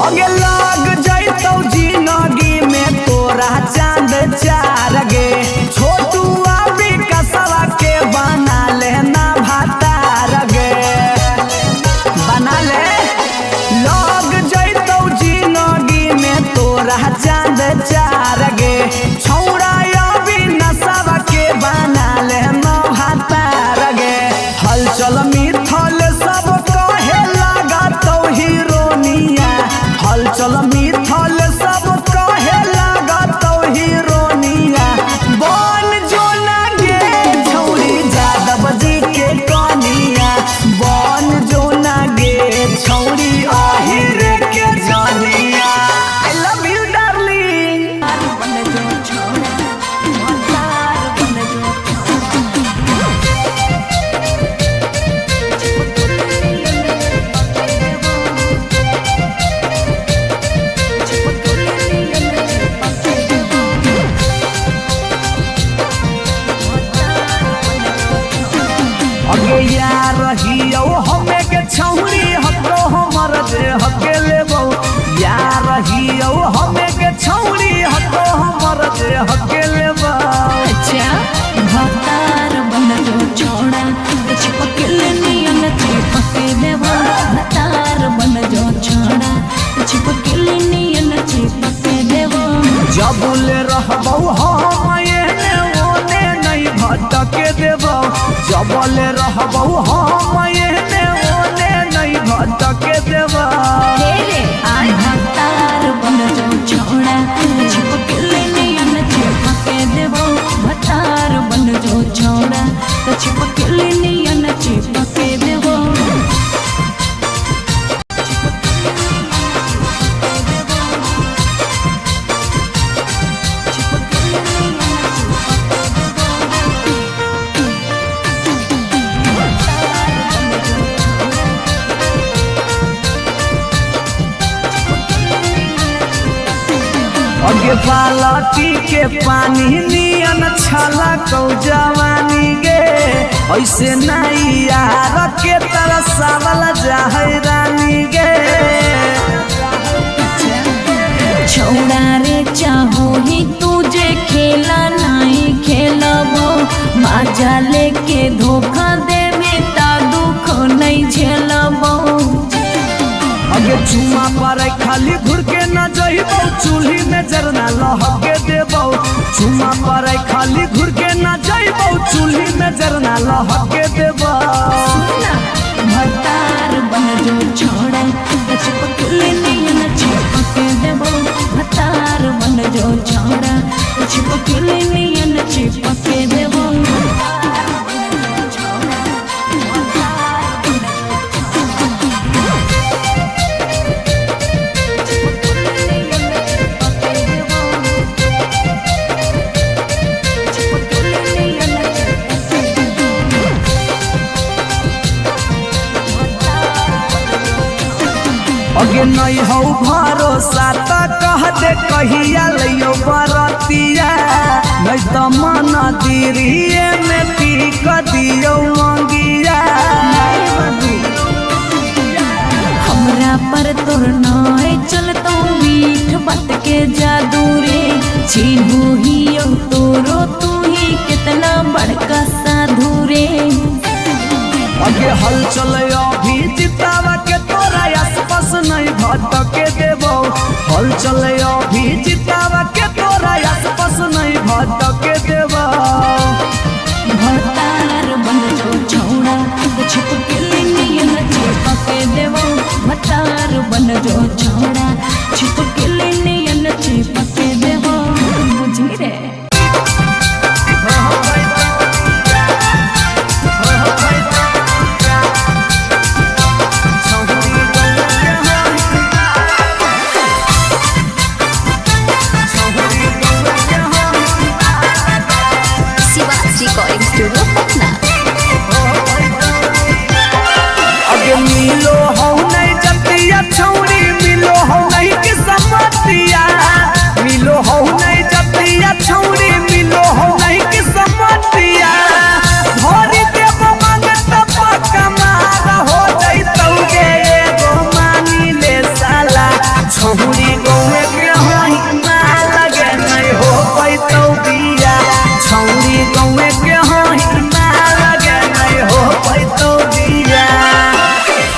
अगे लग जैतौ जिंदगी में तोरा चांद चार गे, छोटू अभी कसवा के बना लेना भातार गे, बना ले। लग जैतौ जिंदगी में तोरा चांद चार गे, छौड़ा अभी नसवा के बना लेना भातार गे। हलचल मिथल सब कहे लगा तो हीरोनिया, हलचल मिथल सब कहे लगा तो हीरोनिया। बन जो ना गे छौरी यादव जी के कनिया, बन जो ना गे छौरी रे के जनिया। I love you darling. अगे यार रहियो हमें के छौरी हको हमर दे हके लेबो, यार रहियो हमें के छौरी हको हमर दे हके लेबो। अच्छा भतार बन जो छोड़ा चिपकल नियन चिपके देवो, भतार बन जो छोड़ा चिपकल नियन चिपके देवो। जबुले रहबौ हम एने ओने नहीं भटके देबौ, जबले रहबौ हम एने ओने नहीं भटके देबौ। भतार बन जो छोड़ा चिपकल नियन चिपके देवो, भतार बन जो छोड़ा चिपकल नियन चिपके देवो। अगे बालटी के पानी नियन छला कौ जवानी गे ऐसे नहीं यार के तरसावल जाहे रानी गे छौड़ा रे चाहो ही तुझे खेला नहीं खेलबो मजा लेके धोखा देवे ता दुख नहीं झेलबो अगे चुमा पर खाली घुर के न जइबो चूल्ही में जरना लहके देबो चुमा पर खाली घुर के न जइबो चूल्ही में जरना लहके देबो भतार बन जो छोड़ा चिपकले नहीं न चिपके देबो भतार बन जो छोड़ा चिपकले नहीं न चिपके देबो अगे नहीं हो भरोसा त कह दे कहिया लियो बरतिया नहीं तो मन दिरिए में पीक दियो मंगिया हमरा पर तोर नाय चलतो मीठ बात के जादू रे छीनू ही तोरो तू ही कितना बड़का साधु रे अगे हल चले अभी जितावा के तोरा आसपास नहीं भटके देबो हल चले अभी जितावा के तोरा आसपास नहीं भटके देबो भतार बन जो छौड़ा छिपके लिए न चिपके देबो भतार बन जो छौड़ा छिपके लिए न चिपके देबो बुझी रे रिकॉर्डिंग स्टूडियो पटना। अगे मिलो हो नहीं जतिया छौरी मिलो हो नहीं कि समतिया मिलो हो नहीं जतिया छौरी मिलो हो नहीं कि समतिया भरी देव मांगत पक्का मार हो जइतौ गे एगो मानी ले साला छौरी गौए के होई ना लगे नहीं हो पैतौ बिया छौरी गौए के होई ना लगे नहीं हो पैतौ बिया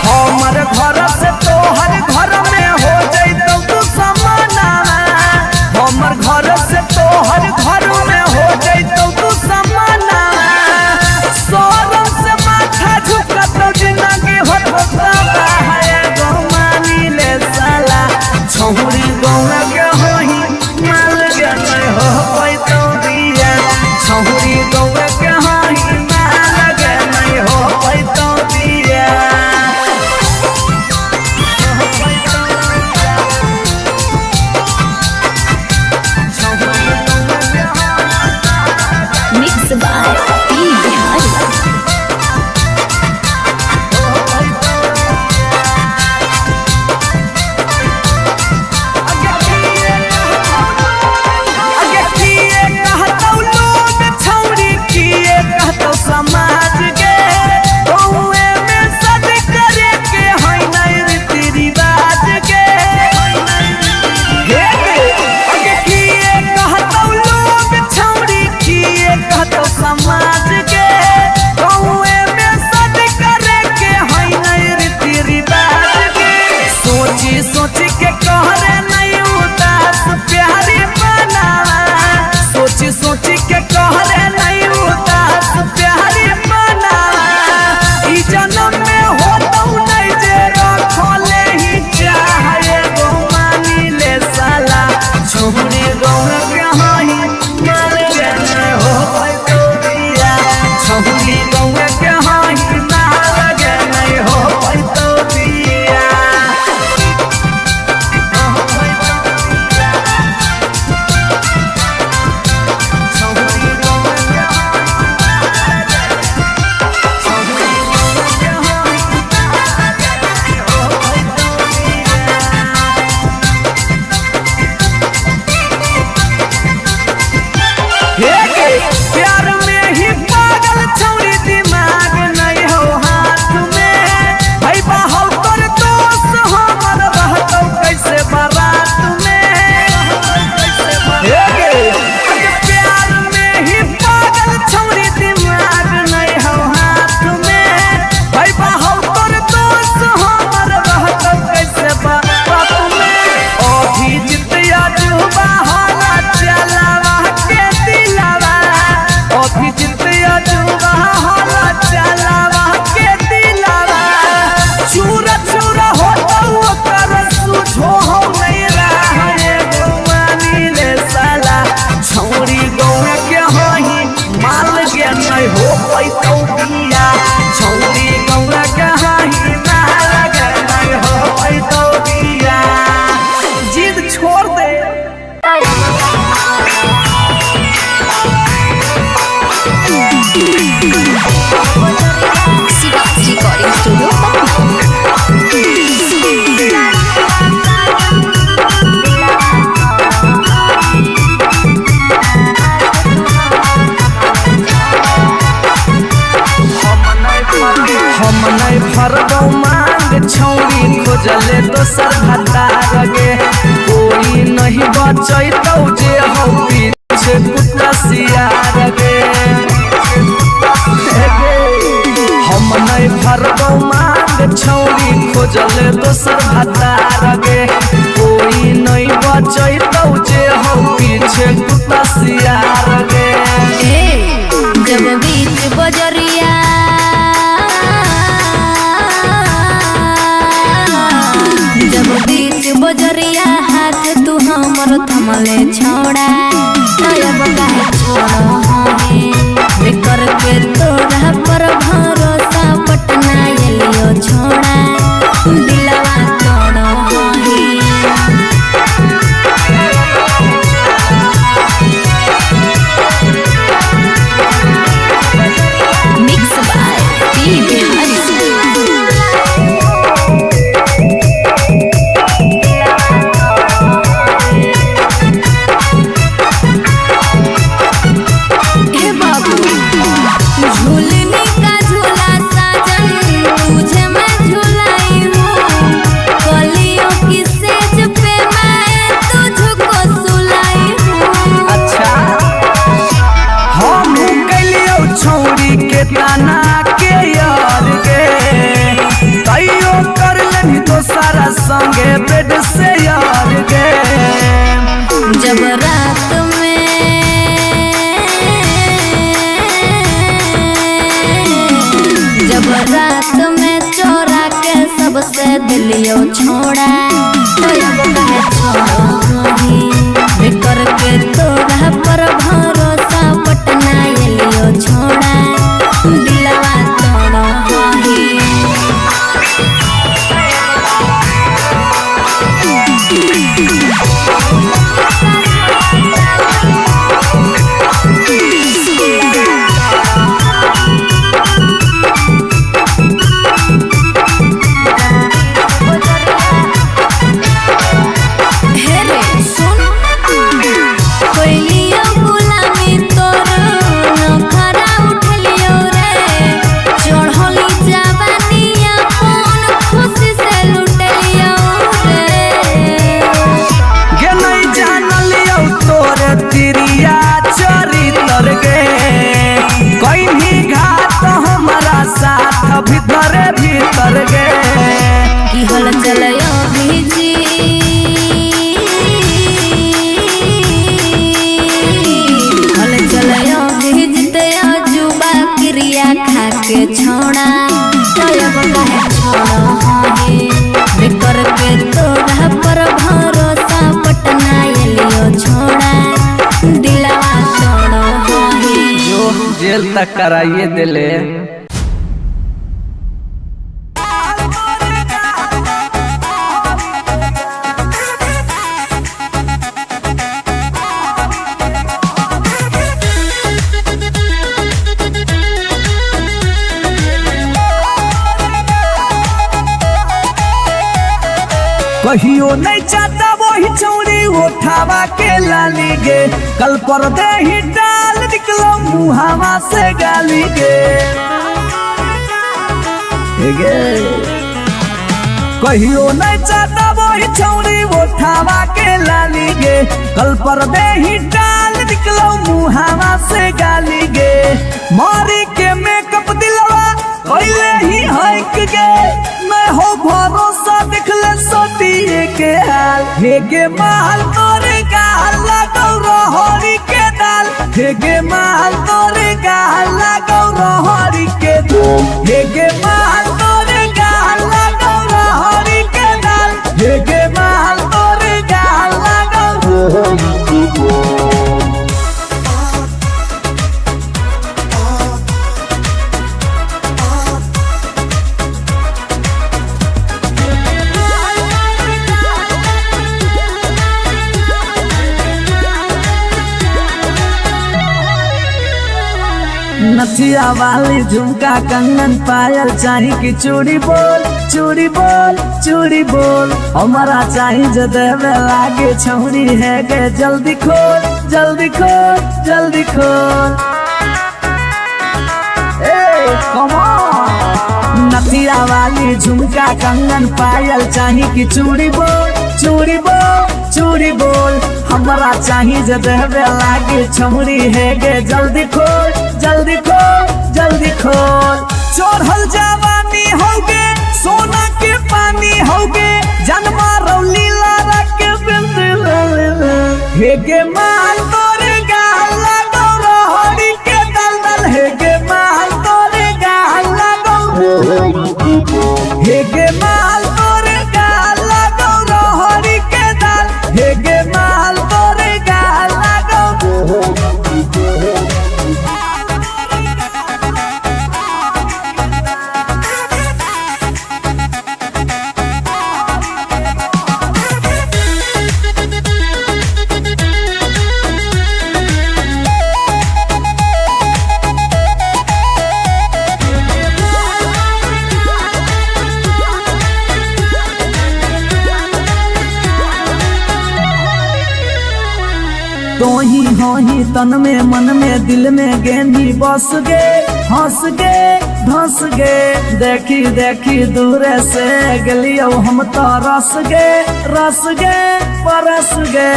हमर घर से तोहर घर में हो जइतौ तू समाना हमर घर से तोहर घर में हो जइतौ तू समाना सोरम से माथा झुकतौ जिंदगी होतौ है गो मानी ले साला छौरी गौए के होई ना लगे नहीं हो पैतौ बिया छौरी गौए के होई ना लगे नहीं हो पैतौ बिया मिक्स बाय पी बिहारी अगे किए कहतौ लोग छौरी किए कहतौ समाज गे गौए में सद करे के होई नहीं रीति रिवाज गे हे अगे किए कहतौ लोग छौरी किए कहतौ समाज गे गौए में सद करे के होई नहीं रीति रिवाज गे सोची सोची के कहरे नहीं उदास प्यारी बनावा सोची सोची के कहरे नहीं उदास प्यारी बनावा ई जन्म में होतौ नहीं जे रखले ही चाहे गो मानी ले साला छौरी गौए के होई मार गे नहीं हो पैतौ बिया छौरी गौए के होई मार गे नहीं हो पैतौ बिया छौरी गौए के दोसर भतार गे कोई नहीं बचैतौ जे हो पीछे कुत्ता सियार गे हम नहीं भरबौ मांग छौरी खोजल दोसर भतार गे कोई नहीं बचैतौ जे हो पीछे कुत्ता सियार गे जब बीच बजरिया जब बीच बजरिया हाथ तू हमर थमले छोड़ा तब काहे छोड़ो हमें बेकर के तोरा पर भरोसा पटना एलियो छोड़ा दिलवा तोड़ो हमें मिक्स बाय पी बिहारी झूलने का झूला साजन तुझे मैं झूलाई हूँ कलियों की सेज पे मैं तुझको सुलाई हूँ। अच्छा हम कलियो छौरी के ताना के यार गे तैयो कर लेनी दोसरा संगे बेड से यार गे जब रात में चोरा के सबसे दिलियो छोड़ा छोड़ो बेकर के तोरा पर भरोसा पटना एलियो छोड़ा दिलवा तोड़ो भीतर भीतर गे की हल चलयो भीजी हल चलयो भीजते जुबा क्रिया खा के छोड़ा तब काहे छोड़ो हमें बेकर के तोरा पर भरोसा पटना एलियो छोड़ा दिलवा तोड़ो हमें जो जेल तक कराइए दिले कहियो नहीं चाहता वही चौड़ी उठावा के लाली गे कल पर दे ही डाल निकलो मुहावा से गाली गे कहियो नहीं चाहता वही चौड़ी उठावा के लाली गे कल पर दे ही डाल निकलो मुहावा से गाली गे मारी के मेकअप दिलवा पहले ही हक गे मैं हो भरोसा दिखले सोटिए के हाल हे गे माल तोरे गाल लगौ रहरी के दाल हे गे माल तोरे गाल लगौ रहरी के दाल हे गे माल तोरे गाल लगौ रहरी के दाल हे गे माल तोरे गाल लगौ रहरी के दाल नथिया वाली झुमका कंगन पायल चाही की चूड़ी बोल चूड़ी बोल चूड़ी बोल हमारा चाही जो देवे लागे छौरी है गे जल्दी खोल जल्दी खोल जल्दी खोल ए कम ऑन नथिया वाली झुमका कंगन पायल चाही कि चूड़ी बोल चूड़ी बोल चूड़ी बोल हमरा चाही जे देवे लागे छमड़ी है गे जल्दी खोल जल्दी खोल जल्दी खोल। चढ़ल जवानी होगे सोना के पानी होगे जन्मा रौली लारा के बिंद हे गे माल तोरे गाल लगो रोहड़ी के दलदल हे गे माल तोरे गाल लगो हे गे माल तोरे गाल लगो रोहड़ी के दल हे गे माल तोरे गाल लगो। ही तन में मन में दिल में गेंदी बस गे हंस गे धंस गे देखी देखी दूर से गलियो हम तो रस गे परस गे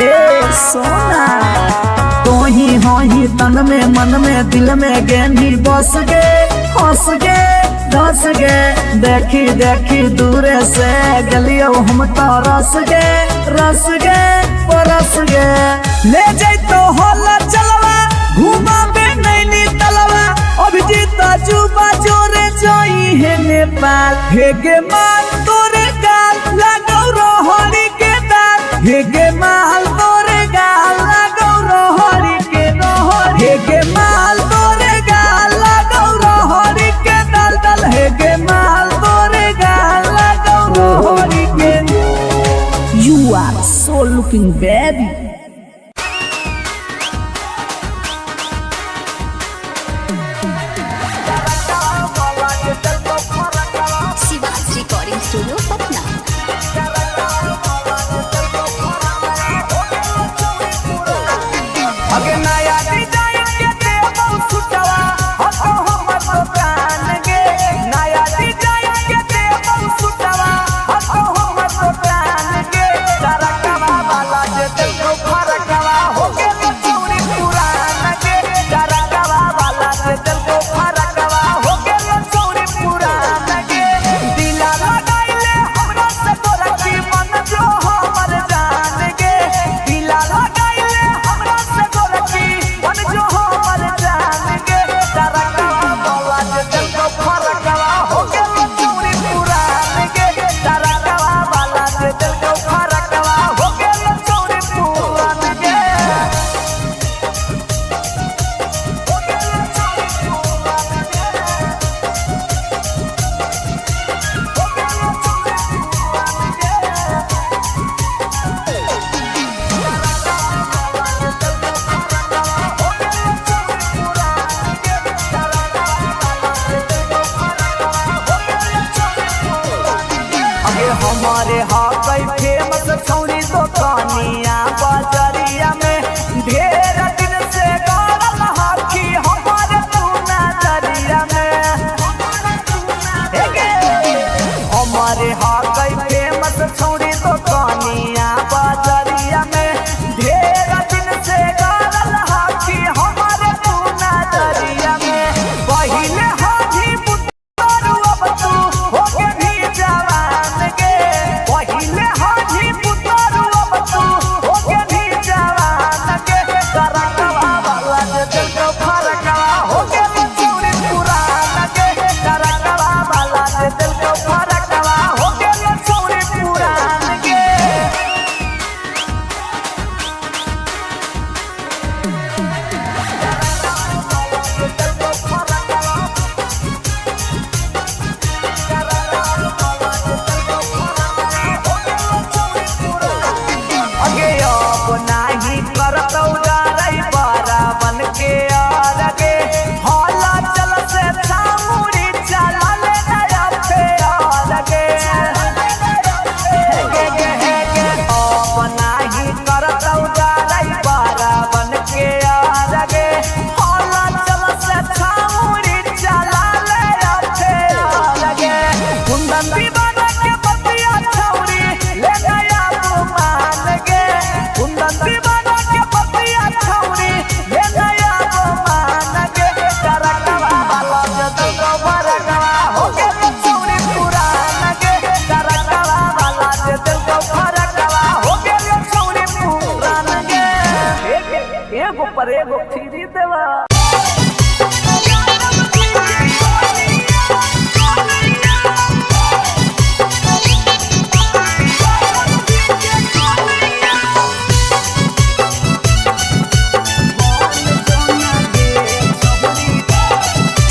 ए सोना तो ही तन में मन में दिल में गेंदी बस गे हंस गे धस गे देखी देखी दूर से गलियो हम तो रस गे परस गे ले जाई तो होला चलवा घुमा बे नैनी तलवा अभिजीत जुबा जोरे जोई है नेपाल हे गे माल तोरे गाल लगो रोहड़ी के दाल हे गे माल तोरे गाल लगो रोहड़ी के रोहड़ी हे गे माल तोरे गाल लगो रोहड़ी के दल दल हे गे माल तोरे गाल लगो रोहड़ी के। You are so looking baby. Shivaj recording studio Patna. अगे नया डिजाइन के देबो सुटवा हतो हमर दुकान गे नया डिजाइन के देबो सुटवा हतो हमर दुकान गे डरकवा वाला जे देखो फरकवा हो गे चूड़ी पुरान गे डरकवा वाला जे देखो फरकवा हो गे चूड़ी पुरान गे दिला लगाइले हमरा से तोरा की मन जो हमर जान गे दिला लगाइले हमरा से तोरा की मन जो हमर जान गे डरकवा वाला जे देखो फरकवा हो गे चूड़ी पुरान गे डरकवा वाला जे देखो फरकवा हो गे चूड़ी पुरान गे अगे हमारे हाकई फेमस छौरी दुकानिया बाजरिया में ढेर दिन से गाड़ल हाथी हमारे तू नजरिया में हमारे हाकई फेमस छौरी दुकानिया बाजरिया में ढेर दिन से गाड़ल हाथी हमारे तू नजरिया में पहिले हाथी पुतारू अब तू हो के भी जवान गे पहिले हाथी पुतारू अब तू हो के भी जवान गे डरकवा वाला जे देखो फरकवा हो गे चूड़ी पुरान गे डरकवा वाला जे देखो फरकवा हो गे पर एगो फ्री देवा।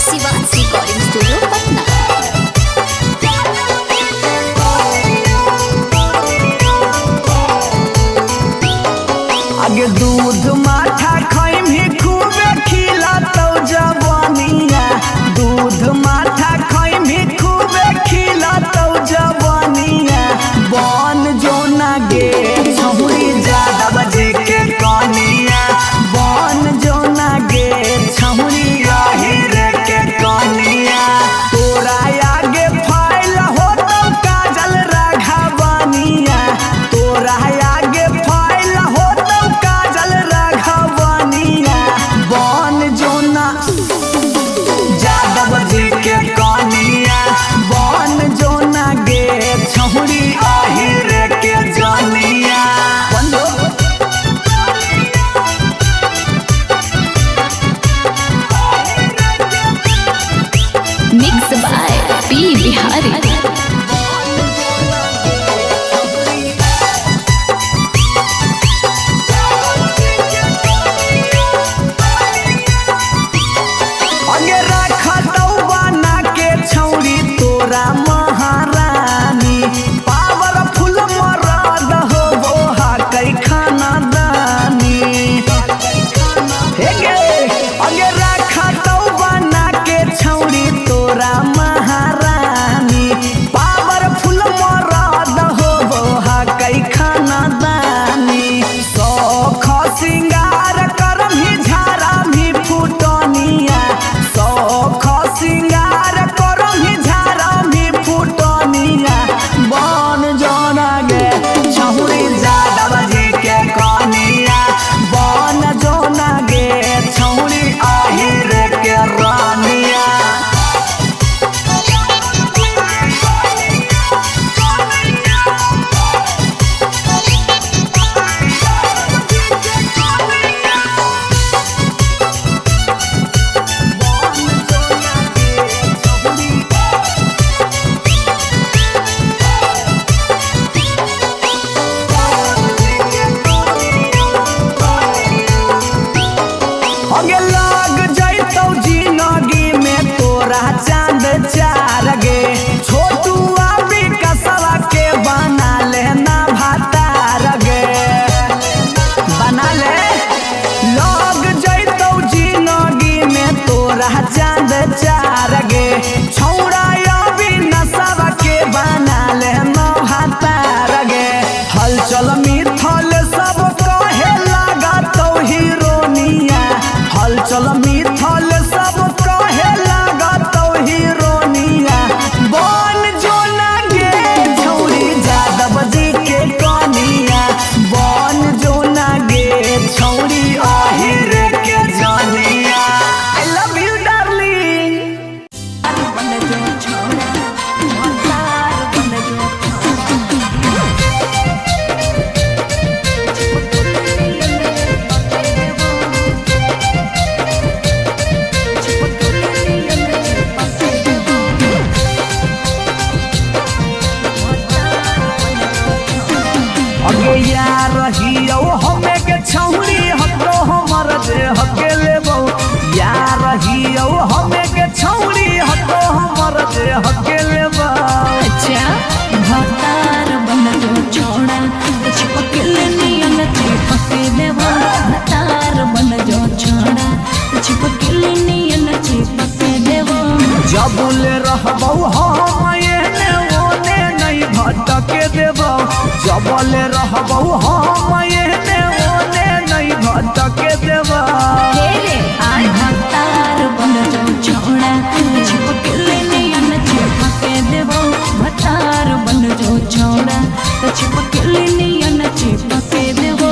Shivaj recording studio Patna. आगे दूध माठा खाइम ही खूबे खिला तो जवानिया, दूध माठा खाइम ही खूबे खिला तो जवानिया। बन जो ना गे छहुरी ज्यादा बजे के कनिया, बन जो ना गे छहुरी रे के कनिया। तोरा आगे फाइल हो तो काजल राघवानिया, तोरा आगे फाइल हो तो काजल राघवानिया। बन जो ना ज्यादा बजे के कनिया, बन जो ना गे छहुरी रे के जनिया। Mix by P Bihari. अगे रखा तो बना के छौरी तोरा महारानी, पावरफुल मरद हो वो कई खाना दानी। अगे रखा तो बना के छौरी तोरा महारानी, पावरफुल मरद हो वो कई खाना दानी। सौख सिंगार करम ही झारा भी फुटनिया, सौख सिंगार करम ही झारा भी फुटनिया। बन जोना गे छहुरी ज्यादा बजे के कनिया, बन जोना गे छहुरी रे के रानिया। अगे लग जैतौ जिंदगी में तोरा चांद चार गे, छोटू अभी कसवा के बना लेना भातार गे, बना ले। लग जैतौ जिंदगी में तोरा चांद चार गे, छौड़ा अभी नसवा के बना लेना भातार गे। हलचल मिथल सब कहे लगा तो हीरोनिया, हलचल मिथल सब कहे लगा तो हीरोनिया। बन जो ना गे छौरी ज्यादा बजे के कनिया, बन जो ना गे छौरी रे के जनिया। I love you darling. अगे यार रहियो हमें के छौरी हतो हमर जे हके लेबो, यार रहियो हमें के छौरी हतो हमर जे हके लेबो। अच्छा भतार बन जो छोड़ा चिपक नियन चिपक देवा, भतार बन जो छोड़ा चिपक नियन चिपक देवा। जब ले रहबौ हम एने ओने नहीं भटके देबौ, जब ले रहबौ हम एने ओने नहीं भटके देबौ। आई भतार बन जो छोड़ा चिपक नियन चिपक देवा, भतार बन जो छोड़ा चिपक नियन चिपक देवा।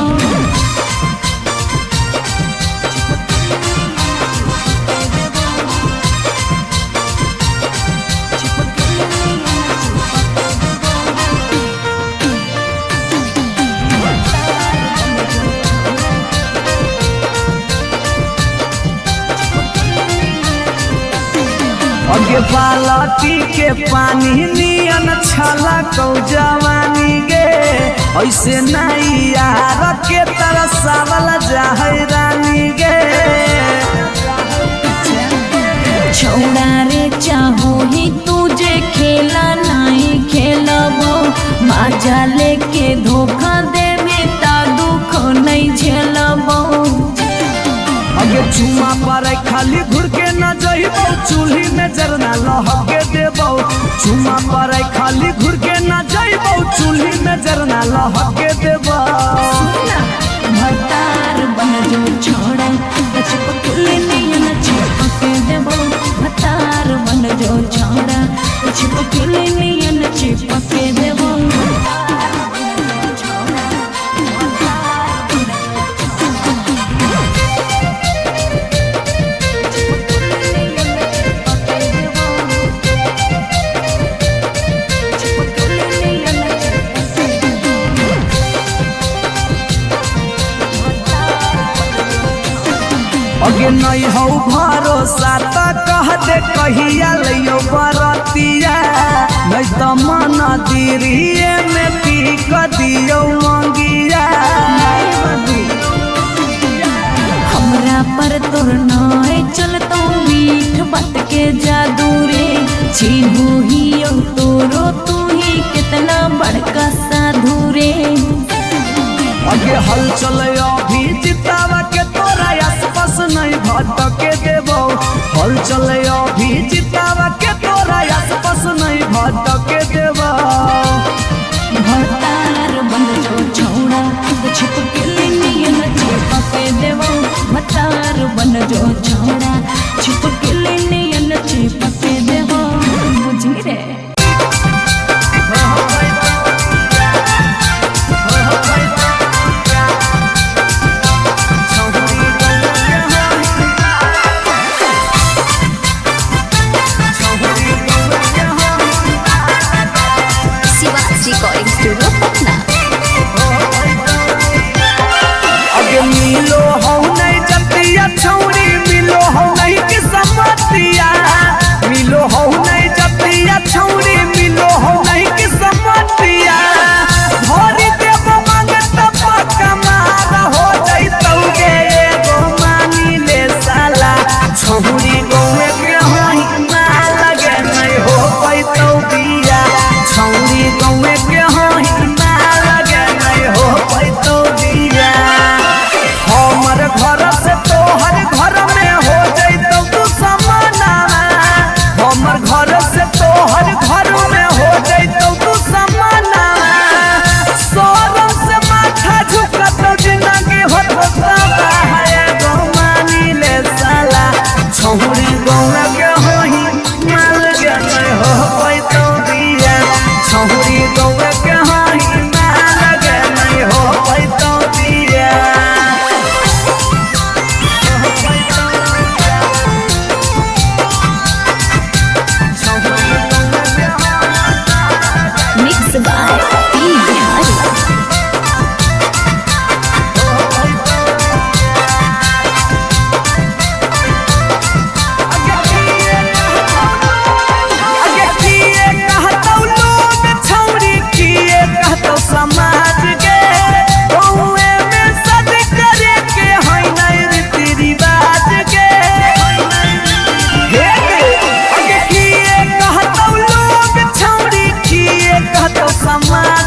बालटी के पानी नियन छला कौ जवानी गे ऐसे नहीं यार के तरसावल जाहै रानी गे छौड़ा रे चाहो ही तुझे खेला नहीं खेलबो मजा लेके धोखा देवे ता दुख नहीं झेलबो अगे चुमा पर खाली घुर के न जइबो चूल्ही में जरना लहके देबो चुमा पर खाली घुर के न जइबो चूल्ही में जरना लहके देबो भतार बन जो छोड़ा चिपकले नहीं न चिपके देबो भतार बन जो छोड़ा चिपकले नहीं न चिपके देबो अगे नहीं हो भरोसा त कह दे कहिया लियो बरतिया नहीं तो मन दिरिए में पी क दियो मंगिया हमरा पर तोर नाय चलतो मीठ बात के जादू रे चिन्हू ही तोरो तू ही कितना बड़का साधु रे अगे हल चले अभी जितावा के तोरा आसपास नहीं भटके देबो हल चले अभी जितावा के तोरा आसपास नहीं भटके देबो भतार बन जो छोड़ा छिपकली नियन चिपके देबो भतार बन जो छोड़ा छिपकली नियन चिपके देबो बुझी रे रिकॉर्डिंग स्टूडियो पटना। अगे मिलो हो नहीं जतिया छौरी मिलो हो नहीं किस्मतिया मिलो हो नहीं जतिया छौरी मिलो हो नहीं किस्मतिया भरी देव मांगत पक्का मार हो जइतौ गे एगो मानी ले साला छौरी गौए के होई ना लगे नहीं हो पैतौ बिया छौरी गौए के होई ना लगे नहीं हो पैतौ बिया हमर घर से तोहर घर में हो जइतौ तू समाना हमर घर से तोहर घर में हो जइतौ तू समाना सोरम से माथा झुकतौ जिंदगी होत है गो मानी ले साला छौरी गौआ के होई माल के नहीं हो पैतौ बिया छौरी गौआ के होई माल के नहीं हो पैतौ बिया मिक्स बाय पी बिहारी। अगे किए कहतौ लोग छौरी किए कहतौ समाज के गौए में सद करे के है नहीं रीति रिवाज के अगे किए कहतौ लोग छौरी किए कहतौ समाज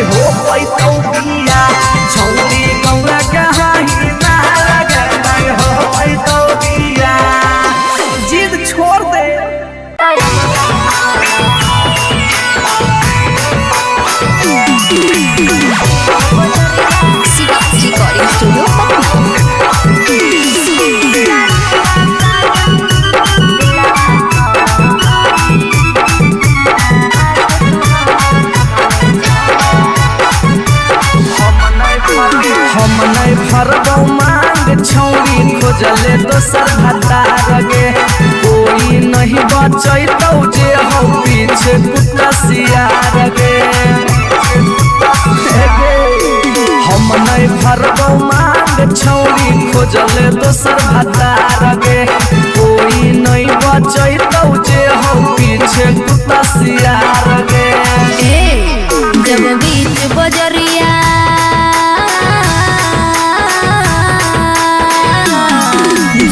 नहीं हो पैतो बिया छौरी गौरा कहाही ना लगे नहीं हो पैतो बिया जिद छोड़ दे शिवाजी रिकॉर्डिंग स्टूडियो हम नहीं भरबौ मांग छौरी खोजले दोसर भतार गे कोई नहीं बचैतौ जे हो पीछे कुत्ता सियार गे हम नहीं भरबौ मांग छौरी खोजले दोसर भतार गे कोई नहीं बचैतौ जे हो पीछे कुत्ता सियार गे जब बीच बजरिया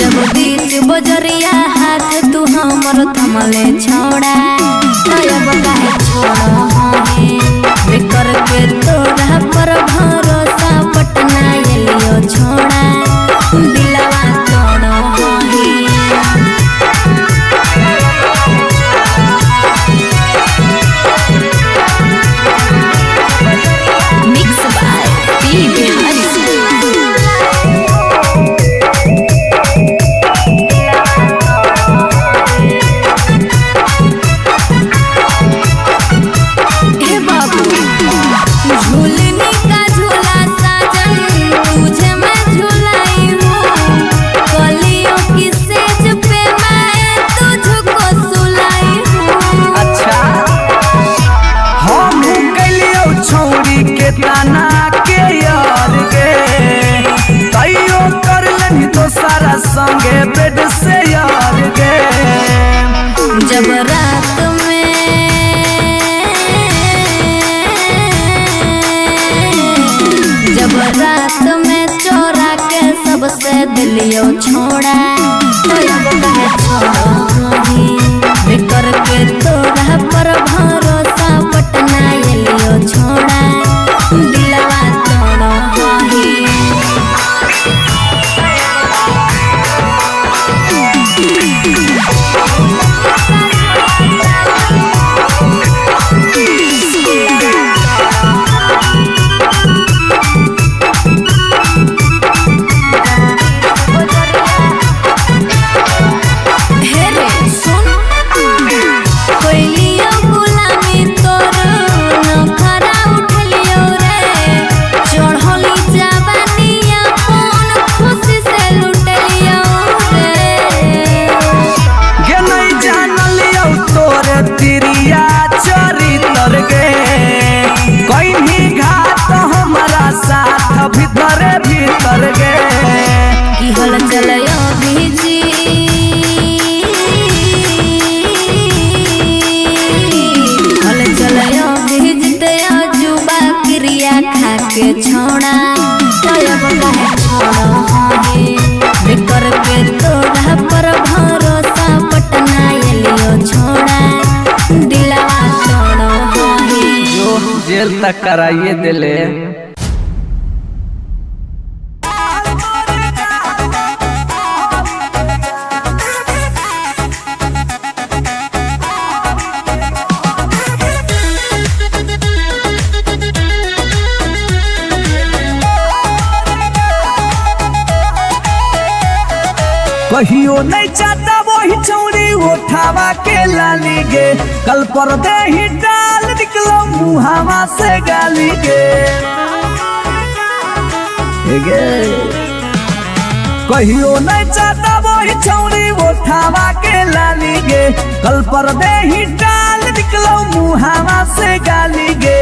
जब बीच बजरिया हाथ तू हमर थमले छोड़ा अब काहे छोड़ा है बेकर के तोरा पर भरोसा पटना एलियो छोड़ा दिलवा तोड़ो है मिक्स बाय पी बिहारी झूलने का झूला साजन तुझे मैं झूलाई हूँ कलियों की सेज पे मैं तुझको सुलाई हूँ अच्छा हम कलियो छौरी के ताना के यार गे तैयो कर लनी तो सारा संगे बेड से यार गे जब रात में चोरा के सबसे दिलियो छोड़ा तो अब काहे छोड़ो ही बेकर के तोरा पर भरोसा पटना एलियो छोड़ा दिलवा तोड़ो ही के छोड़ा अब काहे छोड़ो है बेकर के तोरा पर भरोसा पटना एलियो छोड़ा दिलवा तोड़ो है जो जेल तक कराइए दिले कहियो नहीं चाहता वही चौड़ी उठावा के लाली गे कल पर दे ही डाल निकलो मुहावा से गाली गे कहियो नहीं चाहता वही चौड़ी उठावा के लाली गे कल पर दे ही डाल निकलो मुहावा से गाली गे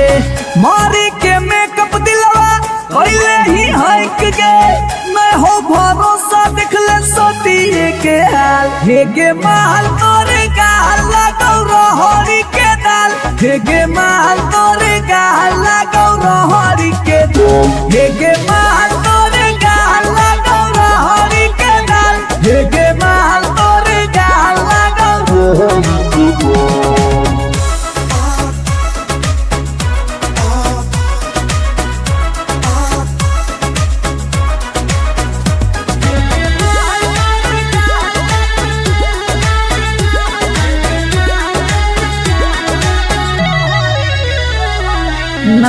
मारी के मेकअप दिलवा कोइले ही हक गे मैं हो भरोसा दिखले सोतिए के हाल हे गे माल तोरे गाल लगौ रहरी के दाल हे गे माल तोरे गाल लगौ रहरी के दाल हे गे माल तोरे गाल लगौ रहरी के दाल हे गे माल तोरे गाल लगौ रहरी के दाल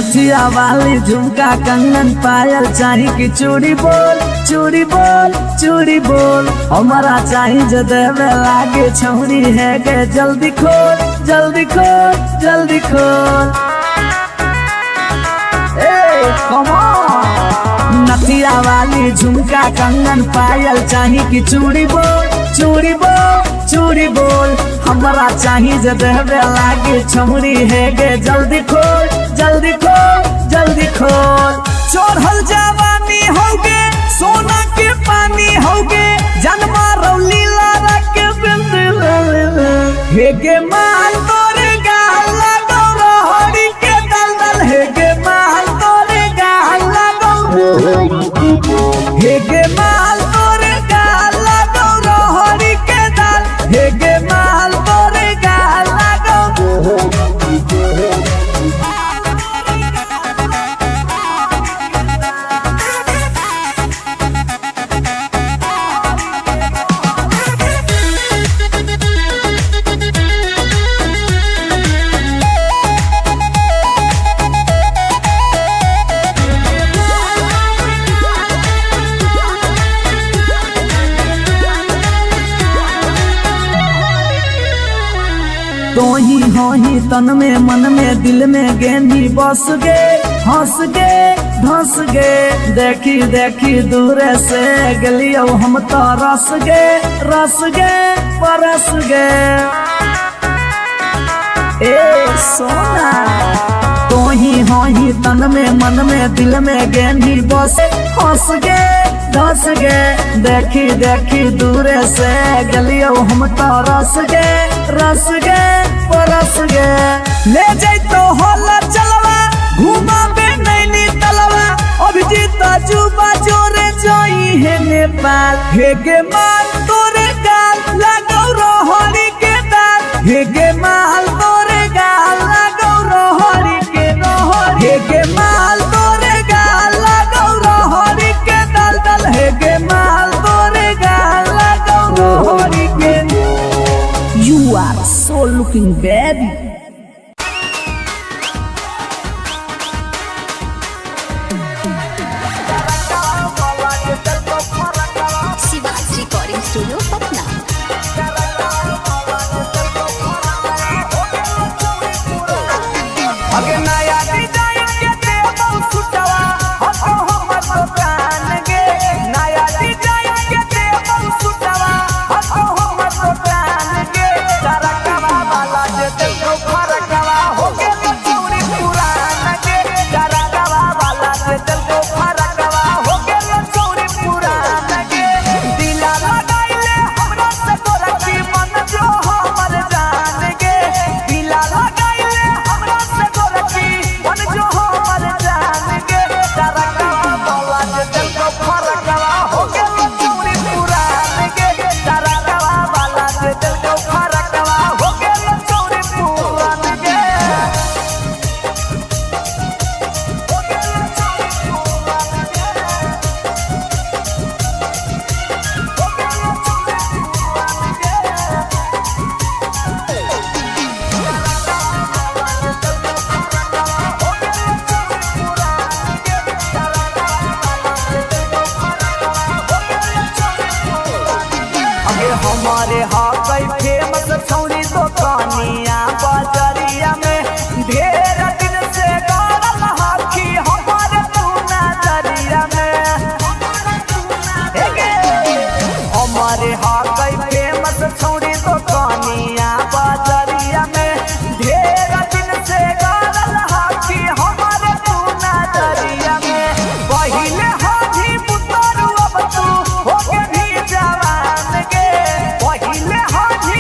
नथिया वाली झुमका कंगन पायल चाही कि चूड़ी बोल चूड़ी बोल हमारा चाही जो देवे लागे छौरी है के जल्दी खोल जल्दी खोल नथिया वाली झुमका कंगन पायल चाही कि चूड़ी बोल हमारा चाही जो देवे लागे छौरी है गे जल्दी खोल चढ़ल जवानी होगे सोना के पानी होगे जन्मा रौली लारा के बिंद हे गे माल तोरे गाल लगो रोहड़ी के दलदल हे गे माल तोरे गाल लगो हे गे माल तोरे गाल लगो रोहड़ी के दल हे गे माल तोरे गाल लगो तो ही तन में मन में दिल में गेंदी बस गे हंस गे धंस गे देखी दूर से गलियो हम तो रस गे परस गे ए सोना तो ही तन में मन में दिल में गेंदी बस हंस गे धंस गे देखी दूर से गलियो हम तो रस गे परस गे ले जैतो होला चलवा घुमा बे नैनी तलवा अभिजीत जुबा जोरे जोई है नेपाल हे गे माल तोरे गाल लगो रोहड़ी के दाल हे गे माल तोरे गाल लगो रोहड़ी के हे गे माल तोरे गाल लगो रोहड़ी के दल हे गे माल तोरे गाल लगो रोहड़ी के You are so looking baby. Shivaj recording studio Patna. अगे नया डिजाइन के देबो सुटवा हतो हमर दुकान गे नया डिजाइन के देबो सुटवा हतो हमर दुकान गे तरकवा वाला जे देखो फरकवा हो गेल चौरी पुरान गे तरकवा वाला जे देखो फरकवा हो गेल चौरी पुरान गे दिला लगाइले हमरा से तोरा जीवन जो हमर जान गे दिला लगाइले हमरा से तोरा जीवन जो हमर जान गे तरकवा वाला जे देखो फरकवा हो गेल चौरी पुरान गे तरकवा वाला जे देखो फरकवा हो गेल चौरी पुरान गे अगे हमारे हाकई फेमस छौरी दुकानिया बाजरिया में ढेर दिन से गाड़ल हाथी हमारे तू नजरिया में हमारे हाकई फेमस छौरी दुकानिया बाजरिया में ढेर दिन से गाड़ल हाथी हमारे तू नजरिया में पहिले हाथी पुतरू अब तू हो के भी जवान गे पहिले हाथी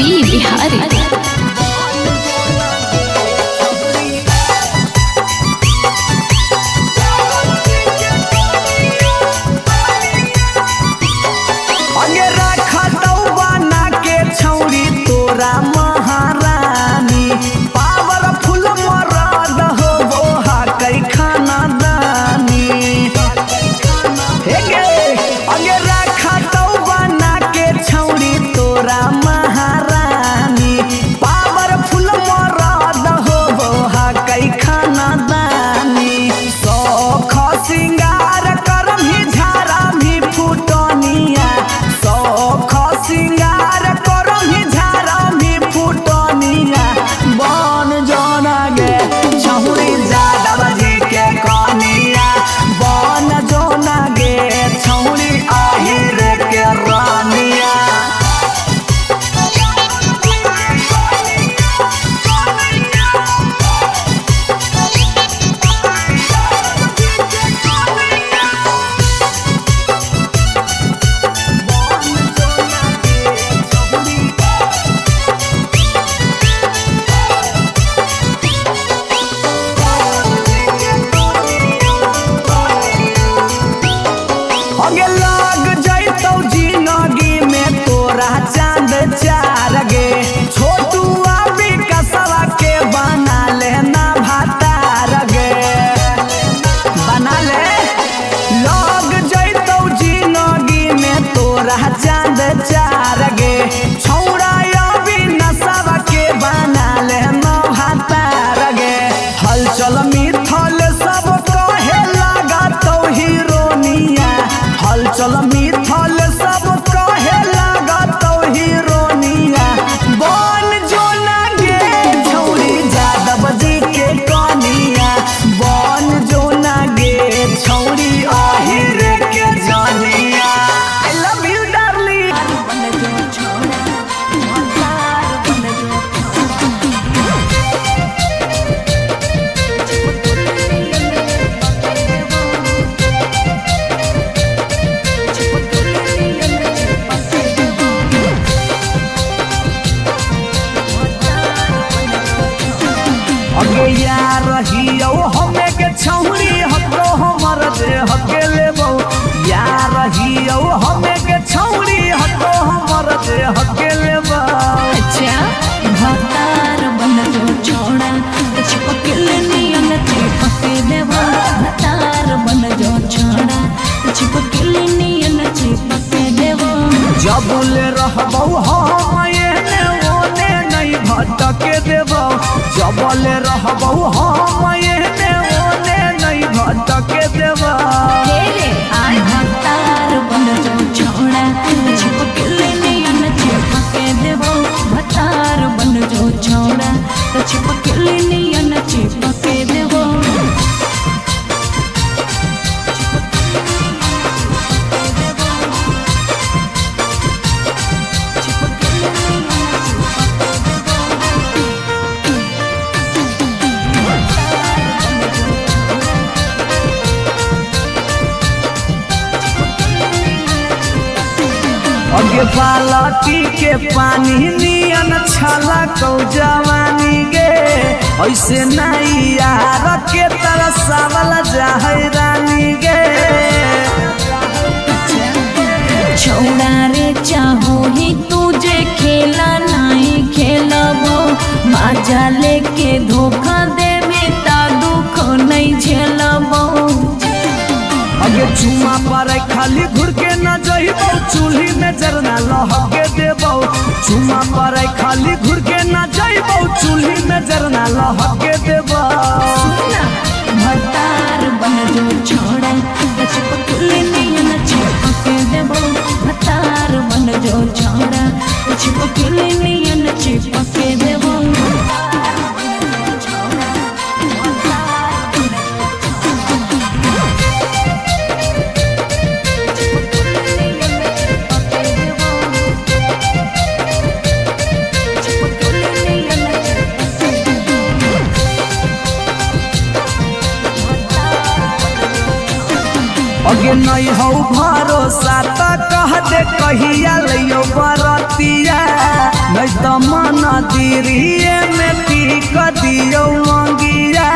बी बिहारी। अगे रखा दौ बना के छौरी तोरा महारानी पावरफुल मरद हो बोहा कई खाना दानी। अगे रखा दौ बना के छौरी तोरा महारानी पावरफुल मरद हो बोहा कई खाना दानी। सौख सिंगार करम ही झारा भी फुटनिया सौख सिंगार करम ही झारा भी फुटनिया बन जोना गे छौरी जादव जी के कनिया बन जोना गे छौरी आहिर के रानिया। अगे लग जैतौ जिंदगी में तोरा चांद चार गे छोटू अभी कसवा के बना लेना भातार गे बना ले। लग जैतौ जिंदगी में तोरा चांद चार गे छौरा अभी नसवा के बना लेना भातार गे। हलचल मिथल सब कहे लागतौ हीरोनिया हलचल मिथल सब कहे लागतौ हीरोनिया बन जोना गे छौरी जादव जी के कनिया बन जोना गे छौरी आहिर के जानिया। I love you darling. अगे यार रहियो हमे के छौरी हतो हमर जे हके लेबो यार रहियो हमे के छौरी हतो हमर जे हके लेबो। अच्छा भतार बन जो छोड़ा चिपकल नियन चिपके देवा भतार बन जो छोड़ा चिपकल नियन चिपके देवा। जबले रहबौ हम एने ओने नहीं भटके देबौ जबले रहबौ हम एने ओने नहीं भटके देबौ। भतार बन जो छोड़ा चिपकल नियन चिपके देवा भतार बन जो छोड़ा चिपकल नियन चिपके देवा। अगे बालटी के पानी नियन छला कौ जवानी गे ऐसे नहीं यार के तरह सावल जाहै रानी गे। छोड़ा रे चाहो ही तुझे खेला नहीं खेलबो मजा लेके धोखा देवे ता दुख नहीं झेलबो। अगे चुमा पर खाली घुर के न जइबौ चूल्ही में जरना लहके देबौ चुमा पर खाली घुर के न जइबौ चूल्ही में जरना लहके देबौ। भतार बन जो छोड़ा चिपकल नियन चिपके देबो भतार बन जो छोड़ा चिपकल नियन चिपके देबो। अगे नहीं हो भरोसा त कह दे कहिया लियो बरतिया नहीं तो दिरिये में पीक दियो मंगिया।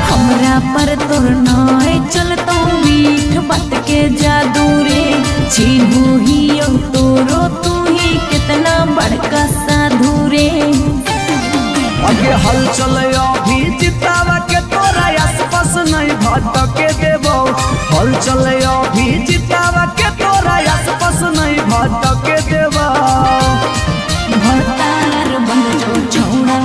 हमरा पर तोर नाय चलतो मीठ बात के जादू रे। चिन्हू ही तोरो तू ही कितना बड़का साधु रे। आगे हल चले अभी जितावा के तोरा आसपास नहीं भटके देबो। हल चले अभी जितावा के तोरा आसपास नहीं भटके देबो। भतार बन जो छौड़ा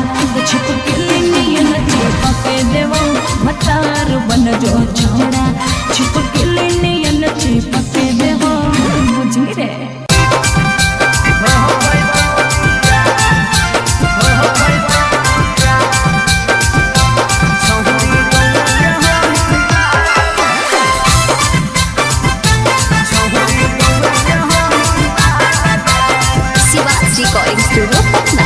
छिप के नियन चिपके देबो। भतार बन जो छौड़ा छिप के नियन चिपके देबो। बुझी रे रिकॉर्डिंग स्टूडियो पटना।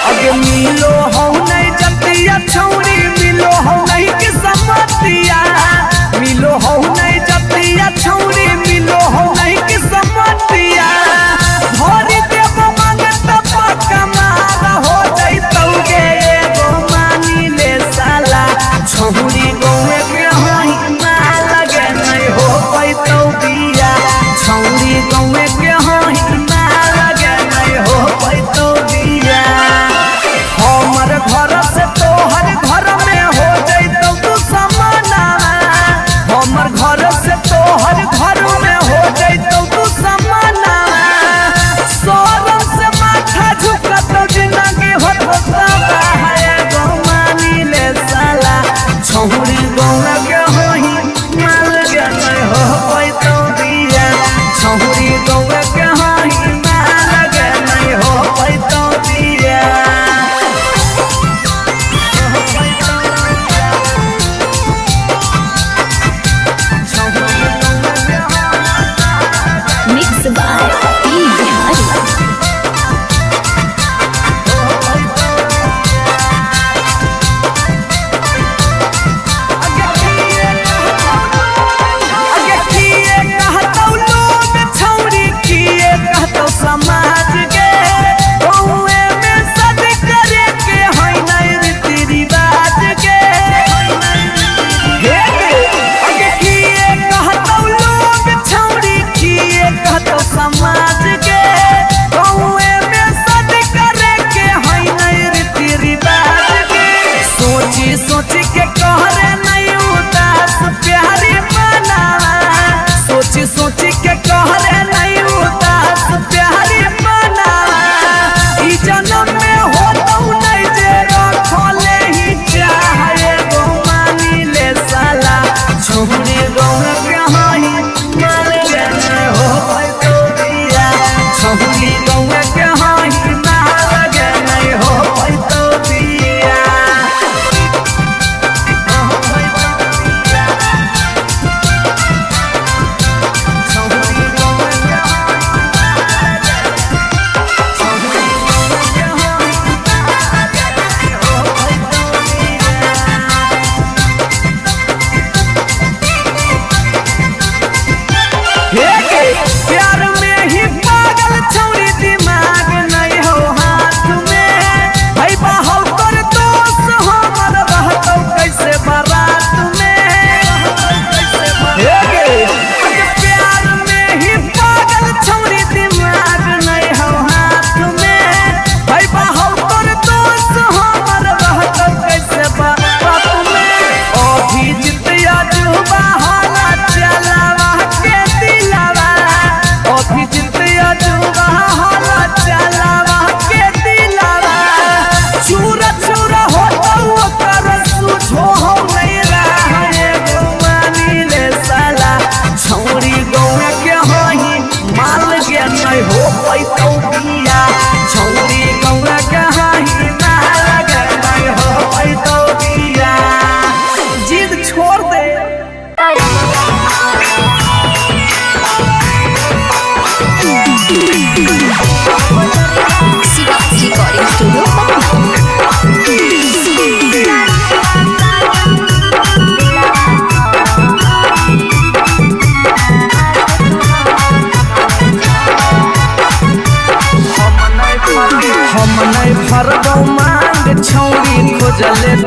अगे मिलो हो नहीं जतिया छौरी मिलो हो नहीं के समतिया।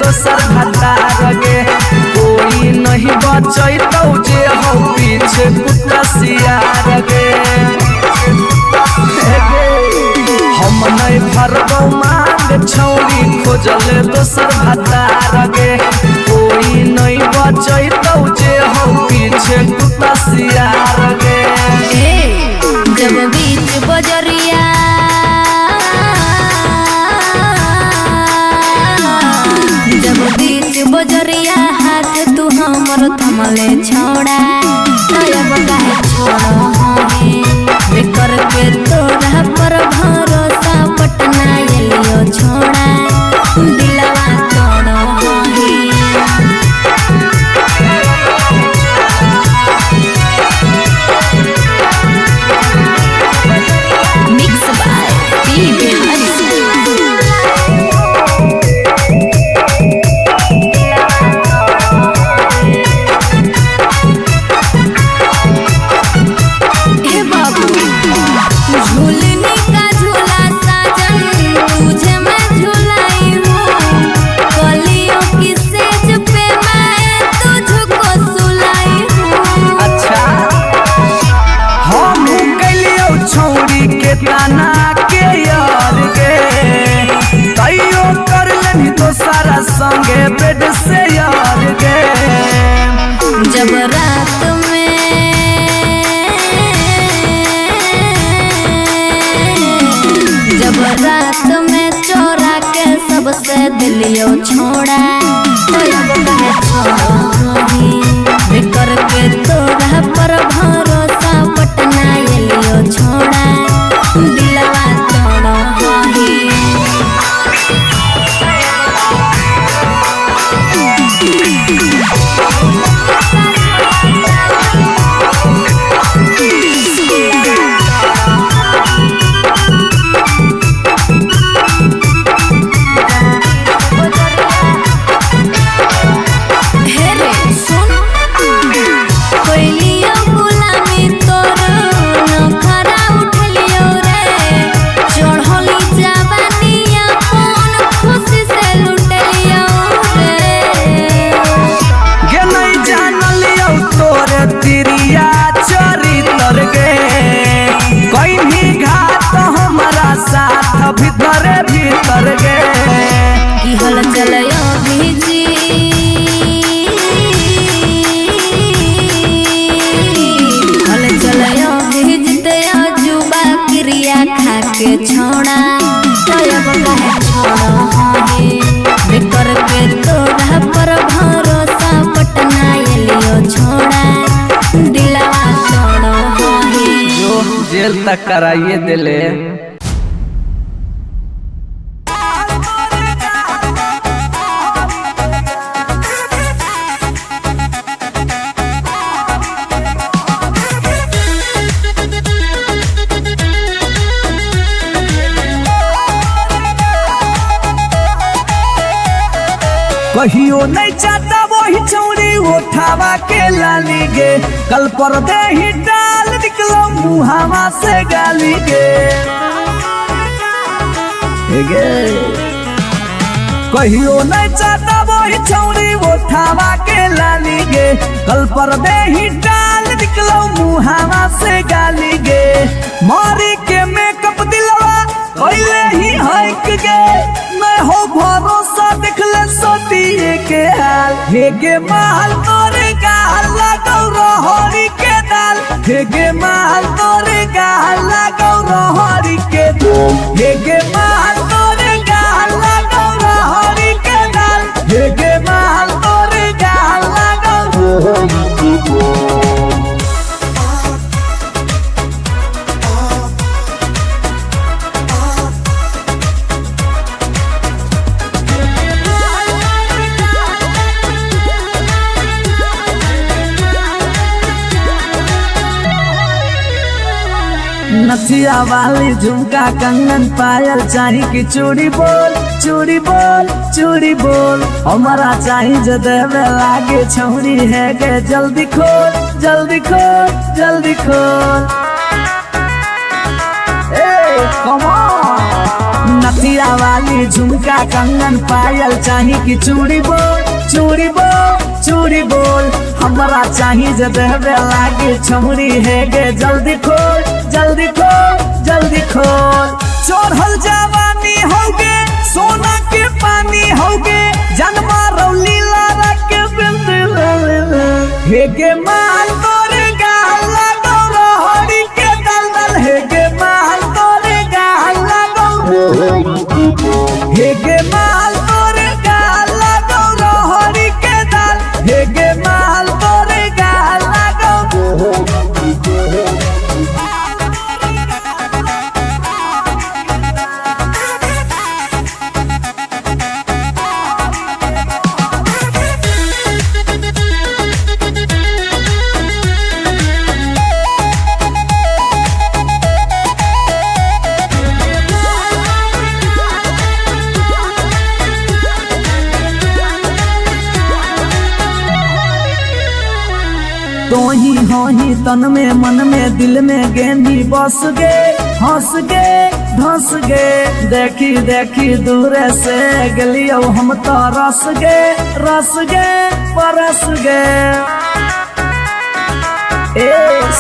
दोसर भतार गे कोई नहीं बचैतौ जे हो पीछे कुत्ता सियार गे हम नहीं भरबौ मांग छौरी खोजले दोसर भतार गे कोई नहीं बचैतौ जे हो पीछे कुत्ता सियार गे जब बीच बजरिया जब बीच बजरिया हाथ तू हमर थमले छोड़ा तब काहे छोड़ो हमें करके तोरा पर भरोसा पटना एलियो छोड़ा दिलवा तोड़ो हमें मिक्स बाय पी बिहारी झूलने का झूला साजन तुझे मैं झूलाई हूँ कलियों की सेज पे मैं तुझको सुलाई हूँ। अच्छा हम कलियो छौरी के ताना के यार गे तैयो कर लेनी तो सारा संगे बेड से यार गे जब रात में चोरा के सबसे दिलियो छोड़ा करके तोरा पर भरोसा पटना एलियो छोड़ा दिलवा तोड़ो भीतर भीतर गे की हल चलयो भीजी हल चलयो भीजते जुबा क्रिया खा के छोड़ा तब काहे छोड़ो हमें करके तोरा पर भरोसा पटना एलियो छोड़ा दिलवा तोड़ो हमें जो जेल तक कराइए दिले कहियो नहीं चाहता वही चौड़ी उठावा के लाली गे कल पर दे ही डाल निकलो मुहावा से गाली गे कहियो नहीं चाहता वही चौड़ी उठावा के लाली गे कल पर दे ही डाल निकलो मुहावा से गाली गे मारी के मेकअप दिलवा पहले ही हक गे मैं हो भरोसा दिखले सोतिए के हाल हे गे माल तोरे गाल लगौ रहरी के दाल हे गे माल तोरे गाल लगौ रहरी के दाल हे गे माल तोरे गाल लगौ रहरी के दाल हे गे माल तोरे गाल लगौ रहरी के दाल नथिया वाली झुमका कंगन पायल चाही की चूड़ी बोल चूड़ी बोल चूड़ी बोल हमारा चाही जो देवे लागे छौरी है गे जल्दी खोल जल्दी खोल जल्दी खोल ए कम ऑन नथिया वाली झुमका कंगन पायल चाही कि चूड़ी बोल चूड़ी बोल चूड़ी बोल हमरा चाही जे देहबे लागे छमुरी है गे जल्दी खोल जल्दी खोल जल्दी खोल चढ़ल जवानी होगे सोना के पानी होगे जन्मा रौली लारा के बिंद हे गे माल तोरे गाल लगो रोहड़ी के दलदल हे गे माल तोरे गाल लगो हे गे माल तोरे गाल लगो रोहड़ी के दल हे गे माल तोरे गाल लगो तोही होही तन में मन में दिल में गेंदी बस गे हंस गे धंस गे देखी देखी दूर से गलियो हम तो रस गे परस गे ए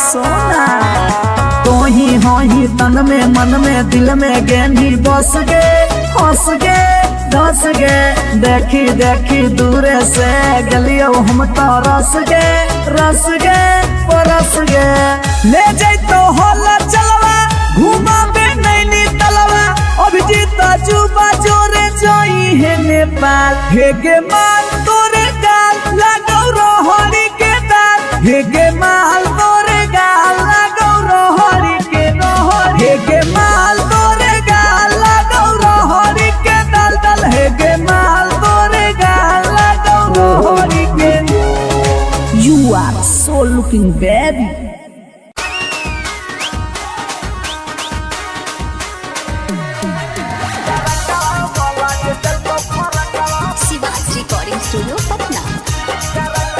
सोना तोही होही तन में मन में दिल में गेंदी बस गे हंस गे धंस गे देखी देखी दूर से गलियो हम तो रस गे परस गे ले जैतो होला चलवा घुमा बे नैनी तलवा अभिजीत जुबा जोरे जोई है नेपाल हे गे माल तोरे गाल लगो रोहड़ी के दाल हे गे माल तोरे गाल लगो रोहड़ी के रोहड़ी हे गे माल तोरे गाल लगो रोहड़ी के दल दल हे गे माल तोरे गाल लगो रोहड़ी के You are so looking baby. Shivaj recording studio Patna.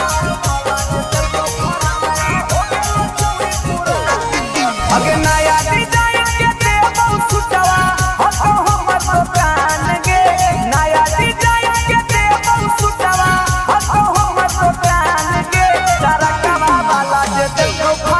अगे नया डिजाइन के देबो सुटवा हतो हमर दुकान गे नया डिजाइन के देबो सुटवा हतो हमर दुकान गे तरकवा वाला जे देखो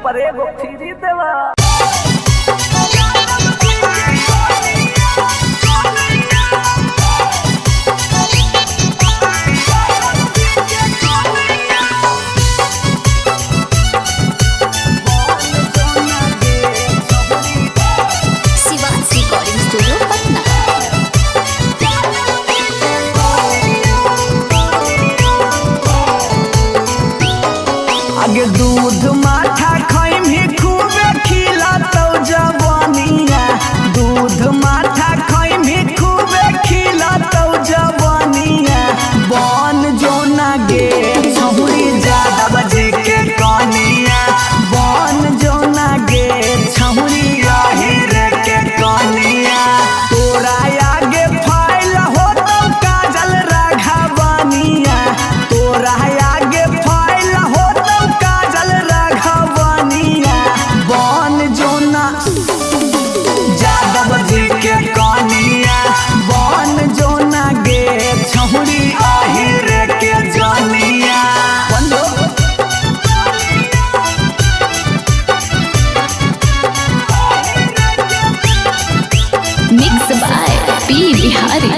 पर एगो फ्री देवा। Shivaj recording studio Patna. आगे दूध माठा खाइम ही खूबे खिला तो जवानिया, दूध माठा खाइम ही खूबे खिला तो जवानिया। बन जो ना गे छहुरी ज्यादा बजे के कनिया, बन जो ना गे छहुरी रे के कनिया। तोरा आगे फाइल हो तो काजल राघवनिया, तोरा आगे फाइल हो तो काजल राघवनिया। बन जो ना यादव जी के कनिया, बन जो ना गे छहुरी रे के जनिया। Mix by P Bihari.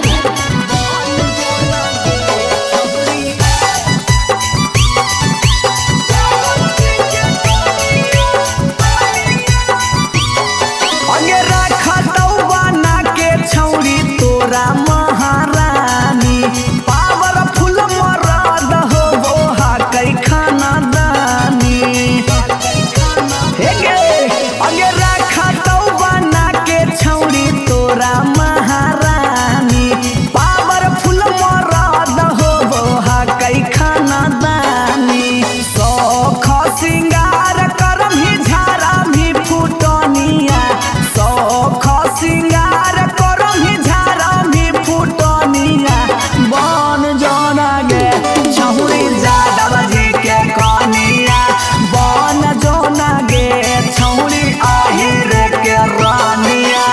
आगे रखा तो बना के छौरी तोरा महारानी, पावरफुल मरद हो बोहा कई खाना दानी। हे गे आगे रखा तो बना के छौरी तोरा महारानी, पावरफुल मरद हो बोहा कई खाना दानी। सौख सिंगार करम ही झारा भी फुटनिया, सौख सिंगार करम ही झारा भी फुटनिया। बन जोना गे छहुरी यादव जी के कनिया, बन जोना गे छहुरी रे के रानिया।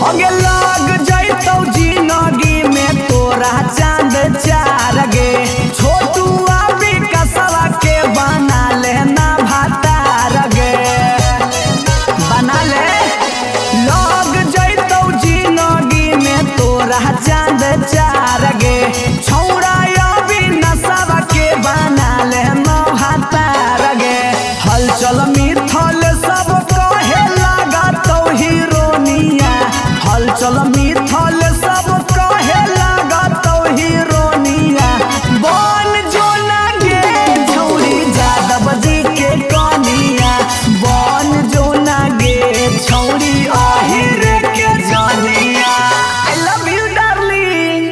आगे लग जैतौ जिंदगी में तोरा चांद चार गे, छोटू अभी कसवा के बना लेना भातार गे, बना ले। लग जैतौ जिंदगी में तोरा चांद चार गे, छौड़ा अभी नसवा के बना लेना भातार गे। हलचल मिथल सब कहे लगा तो हीरोनिया, हलचल मिथल सब कहे लगा तो हीरोनिया। बन जो ना गे छौरी यादव जी के कनिया, बन जो ना गे छौरी रे के जनिया। I love you darling.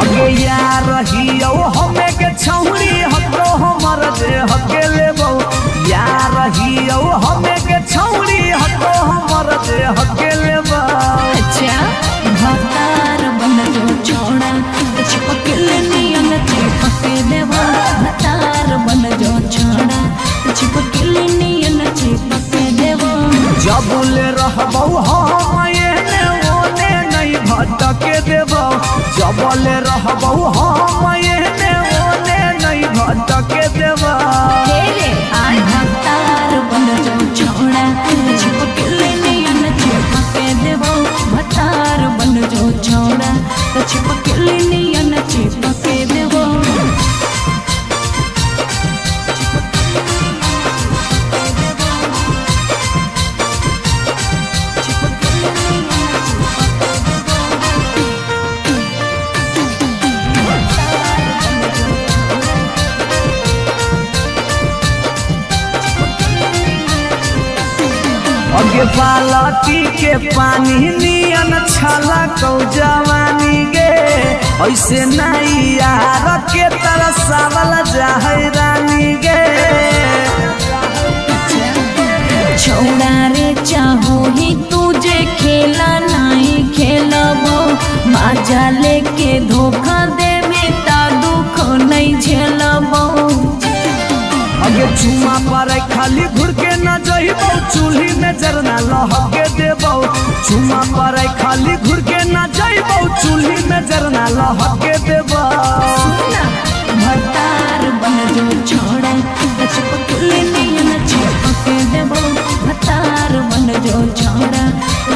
अगे यार रहियो हमें के छौरी हको हमर जे हके लेबो, यार रहियो हमें के छौरी हको हमर जे हके लेबो। अच्छा भतार बन जो छोड़ा चिपक नियन चिपक देवा, भतार बन जो छोड़ा चिपक नियन चिपक देवा। जबले रहबौ हम एने ओने नहीं भटके देबौ, जबले रहबौ हम एने ओने नहीं भटके देबौ। भतार बन जो छोड़ा चिपक नियन चिपक देवा, भतार बन जो छोड़ा चिपक नियन चिपक देवा। अगे बालटी के पानी नियन छला कौ जवानी गे ऐसे नहीं यार के तरह सावल जाहे रानी गे छोड़ा रे चाहो ही तुझे खेला नहीं खेलबो माजा लेके धोखा देवे ता दुख नहीं झेलबो अगे चुमा पर खाली घुर के न जइबो चूल्ही में जरना लहके देबो चुमा पर खाली घुर के न जइबो चूल्ही में जरना लहके देबो भतार बन जो छोड़ा चिपकले नहीं न चिपके देबो भतार बन जो छोड़ा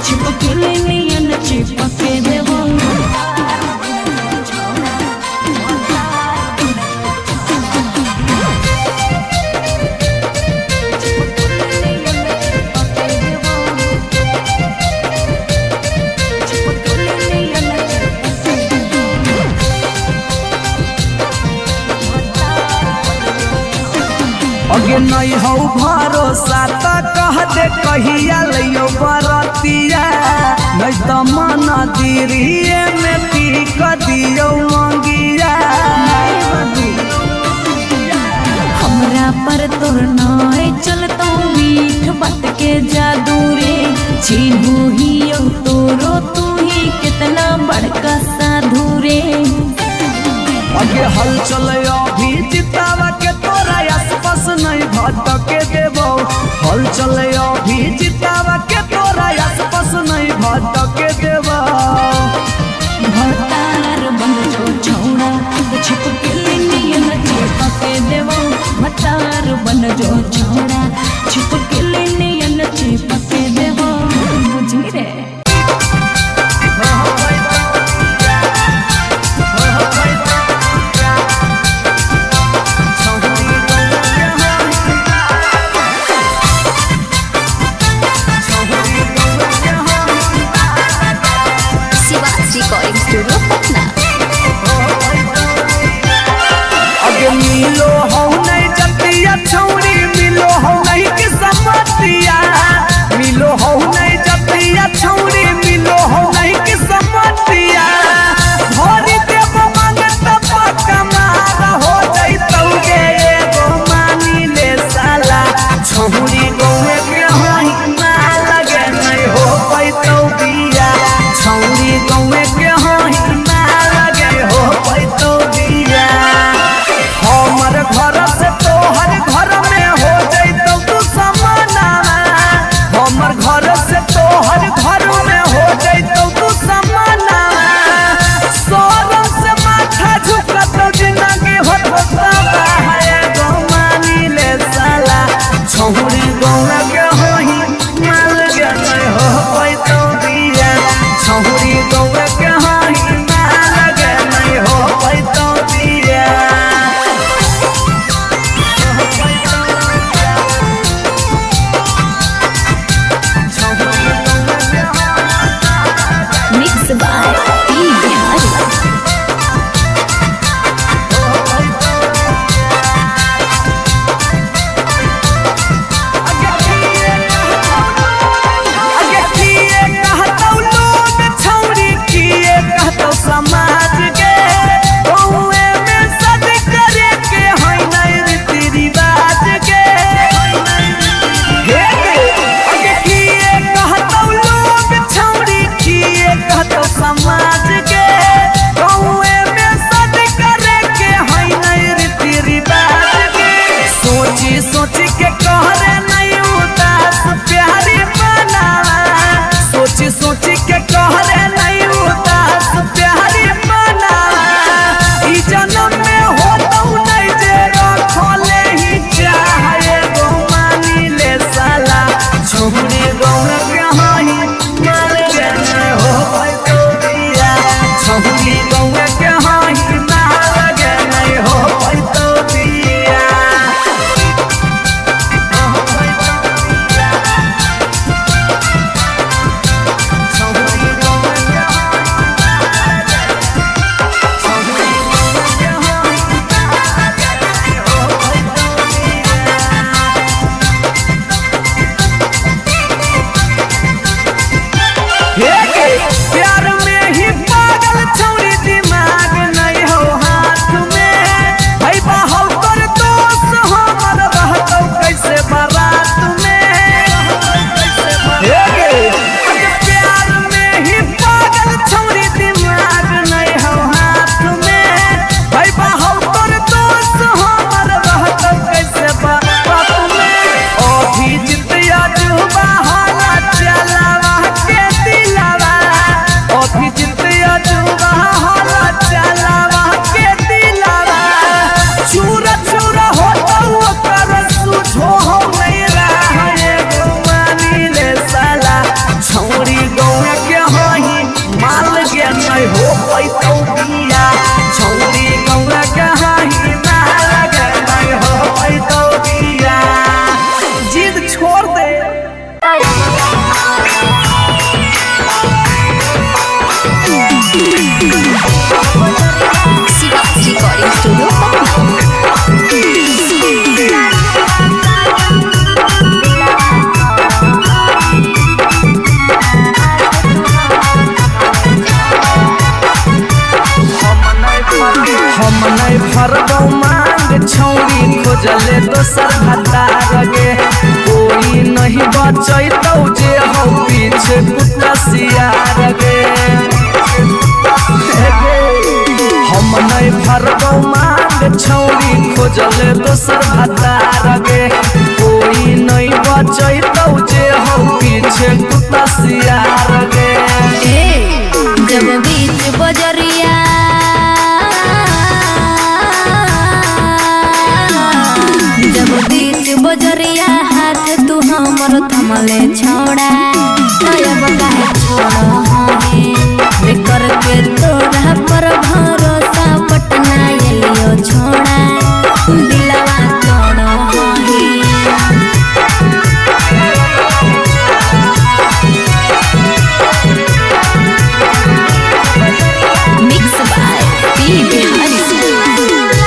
चिपकले नहीं न चिपके देबो अगे नहीं हो भरोसा त कह दे कहिया लियो बरतिया नहीं तो मन दिरिए में पीक दियो मंगिया हमरा पर तोर नाय चलतो मीठ बात के जादू रे छीनू ही तोरो तू ही कितना बड़का साधु रे अगे हल चले अभी जितावा के तोरा आसपास नहीं भटके देबो हल चले अभी जितावा के तोरा आसपास नहीं भटके देबो भतार बन जो छोड़ा छिपकली नियन चिपके देबो भतार बन जो छोड़ा छिपकली नियन चिपके देबो बुझी रे Shivaji recording studio recording studio Patna. हम नहीं फरबौ मांग छौरी खोजले दोसर भतार गे कोई नहीं बचैतौ जे हौ पीछे कुत्ता सियार गे हम नहीं फरबौ मांग छौरी खोजले दोसर भतार गे कोई नहीं बचैतौ जे हौ पीछे कुत्ता सियार गे जब बीच बजरिया जब बीच बजरिया हाथ तू हमर थमले छोड़ा अब काहे छोड़ा है करके तोरा पर भरोसा पटना एलियो छोड़ा दिलवा तोड़ो मिक्स बाय पी बिहारी।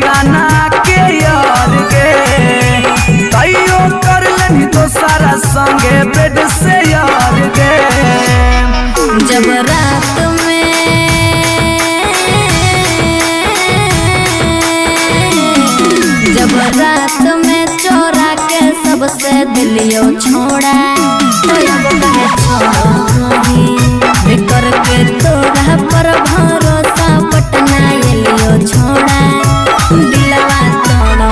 ताना के यार गे तैयो कर लेनी तो सारा संगे बेड से यार गे जब रात में चोरा के सबसे दिलियो छोड़ा करके तोरा पर भरोसा पटना एलियो छोड़ा दिलवा तोड़ो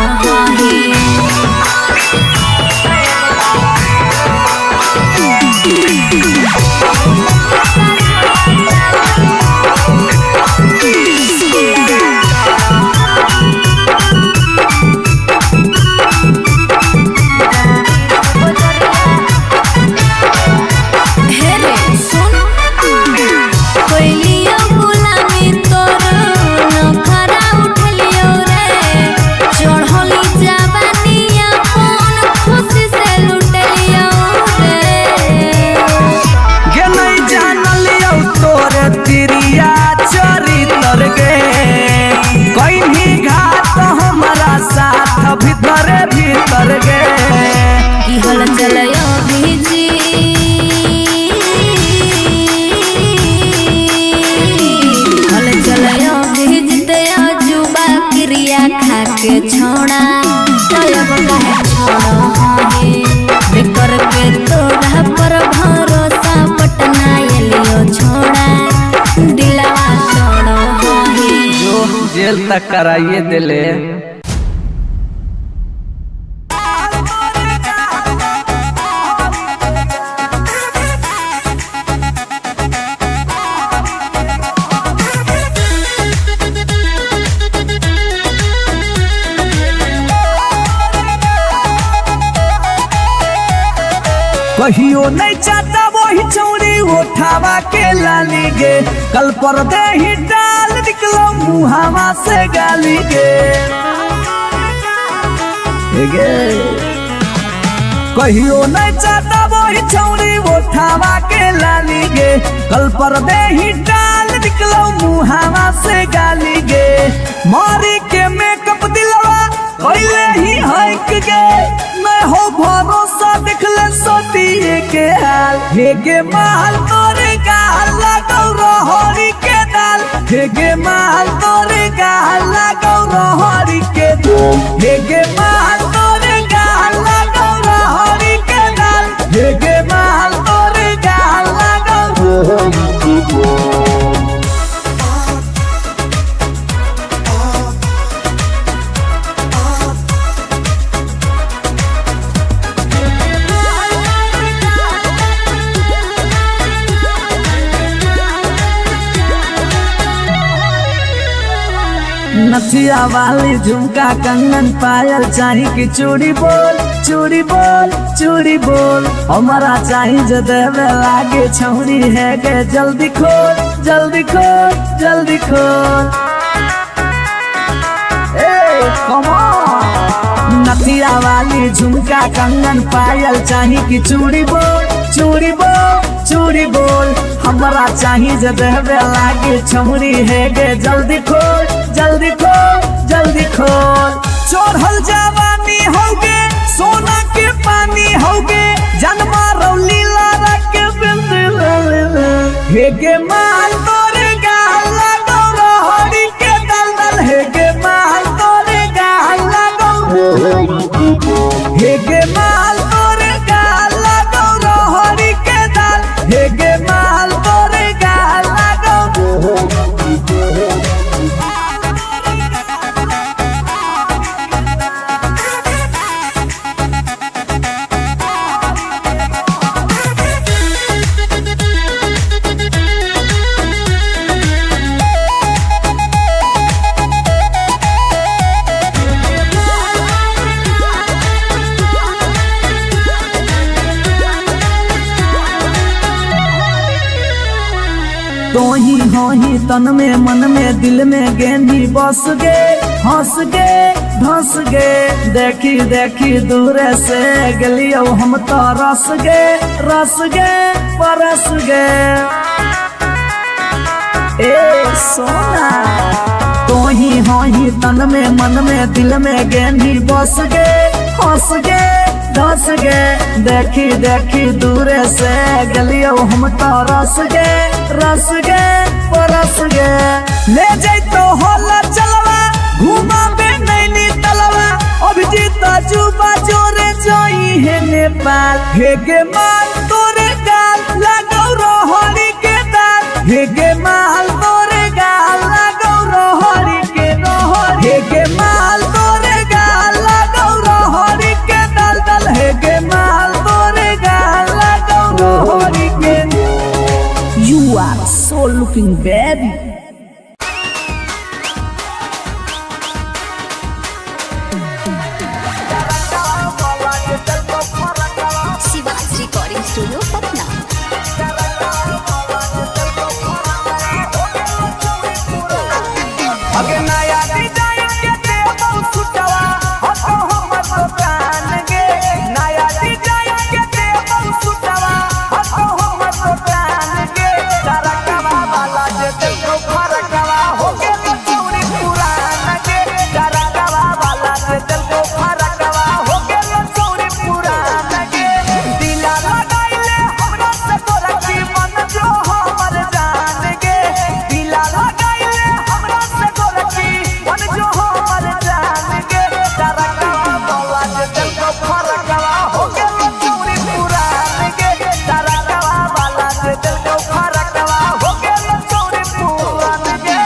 भीतर गे की हल चलयो भीजी हल चलयो भीजते जुबा क्रिया खा के छोड़ा अब काहे छोड़ो करके तोरा पर भरोसा पटना एलियो छोड़ा दिलवा तोड़ो जो जेल तक कराइए दिले। कहियो नहीं चाहता वही चौड़ी उठावा के लाली गे कल पर दे ही डाल निकलो मुहावा से गाली गे कहियो नहीं चाहता वही चौड़ी उठावा के लाली गे कल पर दे ही डाल निकलो मुहावा से गाली गे मारी के मेकअप दिलवा कोइले ही हक गे मैं हो भरोसा दिखले सोतिए के हाल हेगे माल तोरे गाल लगौ रहरी के दाल हेगे माल तोरे गाल लगौ रहरी के दाल हेगे माल तोरे गाल लगौ रहरी के दाल हेगे माल तोरे गाल लगौ रहरी के दाल। नथिया वाली झुमका कंगन पायल चाही कि चूड़ी बोल चूड़ी बोल चूड़ी बोल हमारा चाही जो देवे लागे छौरी है के जल्दी खोल जल्दी खोल जल्दी खोल। नथिया वाली झुमका कंगन पायल चाही कि चूड़ी बोल चूड़ी बोल चूड़ी बोल हमारा चाही जो देवे लागे छौरी है गे जल्दी खोल जल्दी खोल जल्दी खोल। चढ़ल जवानी होगे सोना के पानी होगे जन्मा रौली लारा के बिंद हे गे माल तोरे गाल लगो रोहड़ी के दलदल हे गे माल तोरे गाल लगो हे गे माल तोरे गाल लगो रोहड़ी के दल हे गे माल तोरे गाल लगो। तो ही हो ही तन में मन में दिल में गेंदी बस गे हंस गे धंस गे देखी देखी दूर से गलियो हम तो रस गे परस गे ए सोना। तो ही हो ही तन में मन में दिल में गेंदी बस गे हंस गे धंस गे देखी देखी दूर से गलियो हम तो रस गे परस गे। ले जैतो होला चलवा घुमा बे नैनी तलवा अभिजीत जुबा जोरे जोई है नेपाल हे गे माल तोरे गाल लगौ रोहड़ी के दाल हे गे माल तोरे गाल लगौ रोहड़ी के हे गे माल तोरे गाल लगौ रोहड़ी के दल हे गे माल तोरे गाल लगौ रोहड़ी के। You are so looking baby. Shivaj recording studio Patna. अगे नया डिजाइन के देबो सुटवा हतो हमर दुकान गे नया डिजाइन के देबो सुटवा हतो हमर दुकान गे तरकवा वाला जे देखो फरकवा हो गेल चौरी पुरान गे तरकवा वाला जे देखो फरकवा हो गेल चौरी पुरान गे दिला लगाइले हमरा से तोरा की मन जो हमर जान गे दिला लगाइले हमरा से तोरा की मन जो हमर जान गे तरकवा वाला जे देखो फरकवा हो गेल चौरी पुरान गे तरकवा वाला जे देखो फरकवा हो गेल चौरी पुरान गे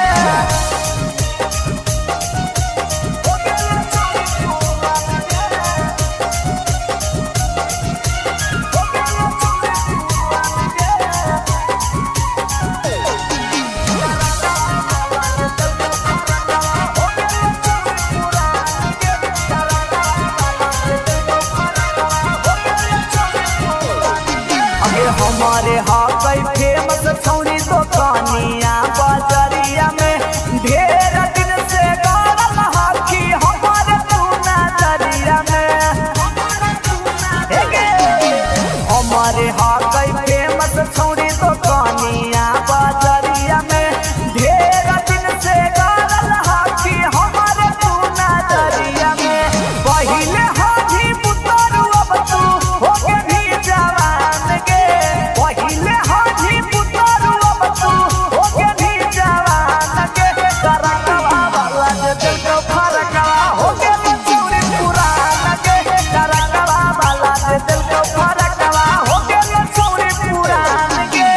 हो गेल चौरी पुरान गे हमारे हाथ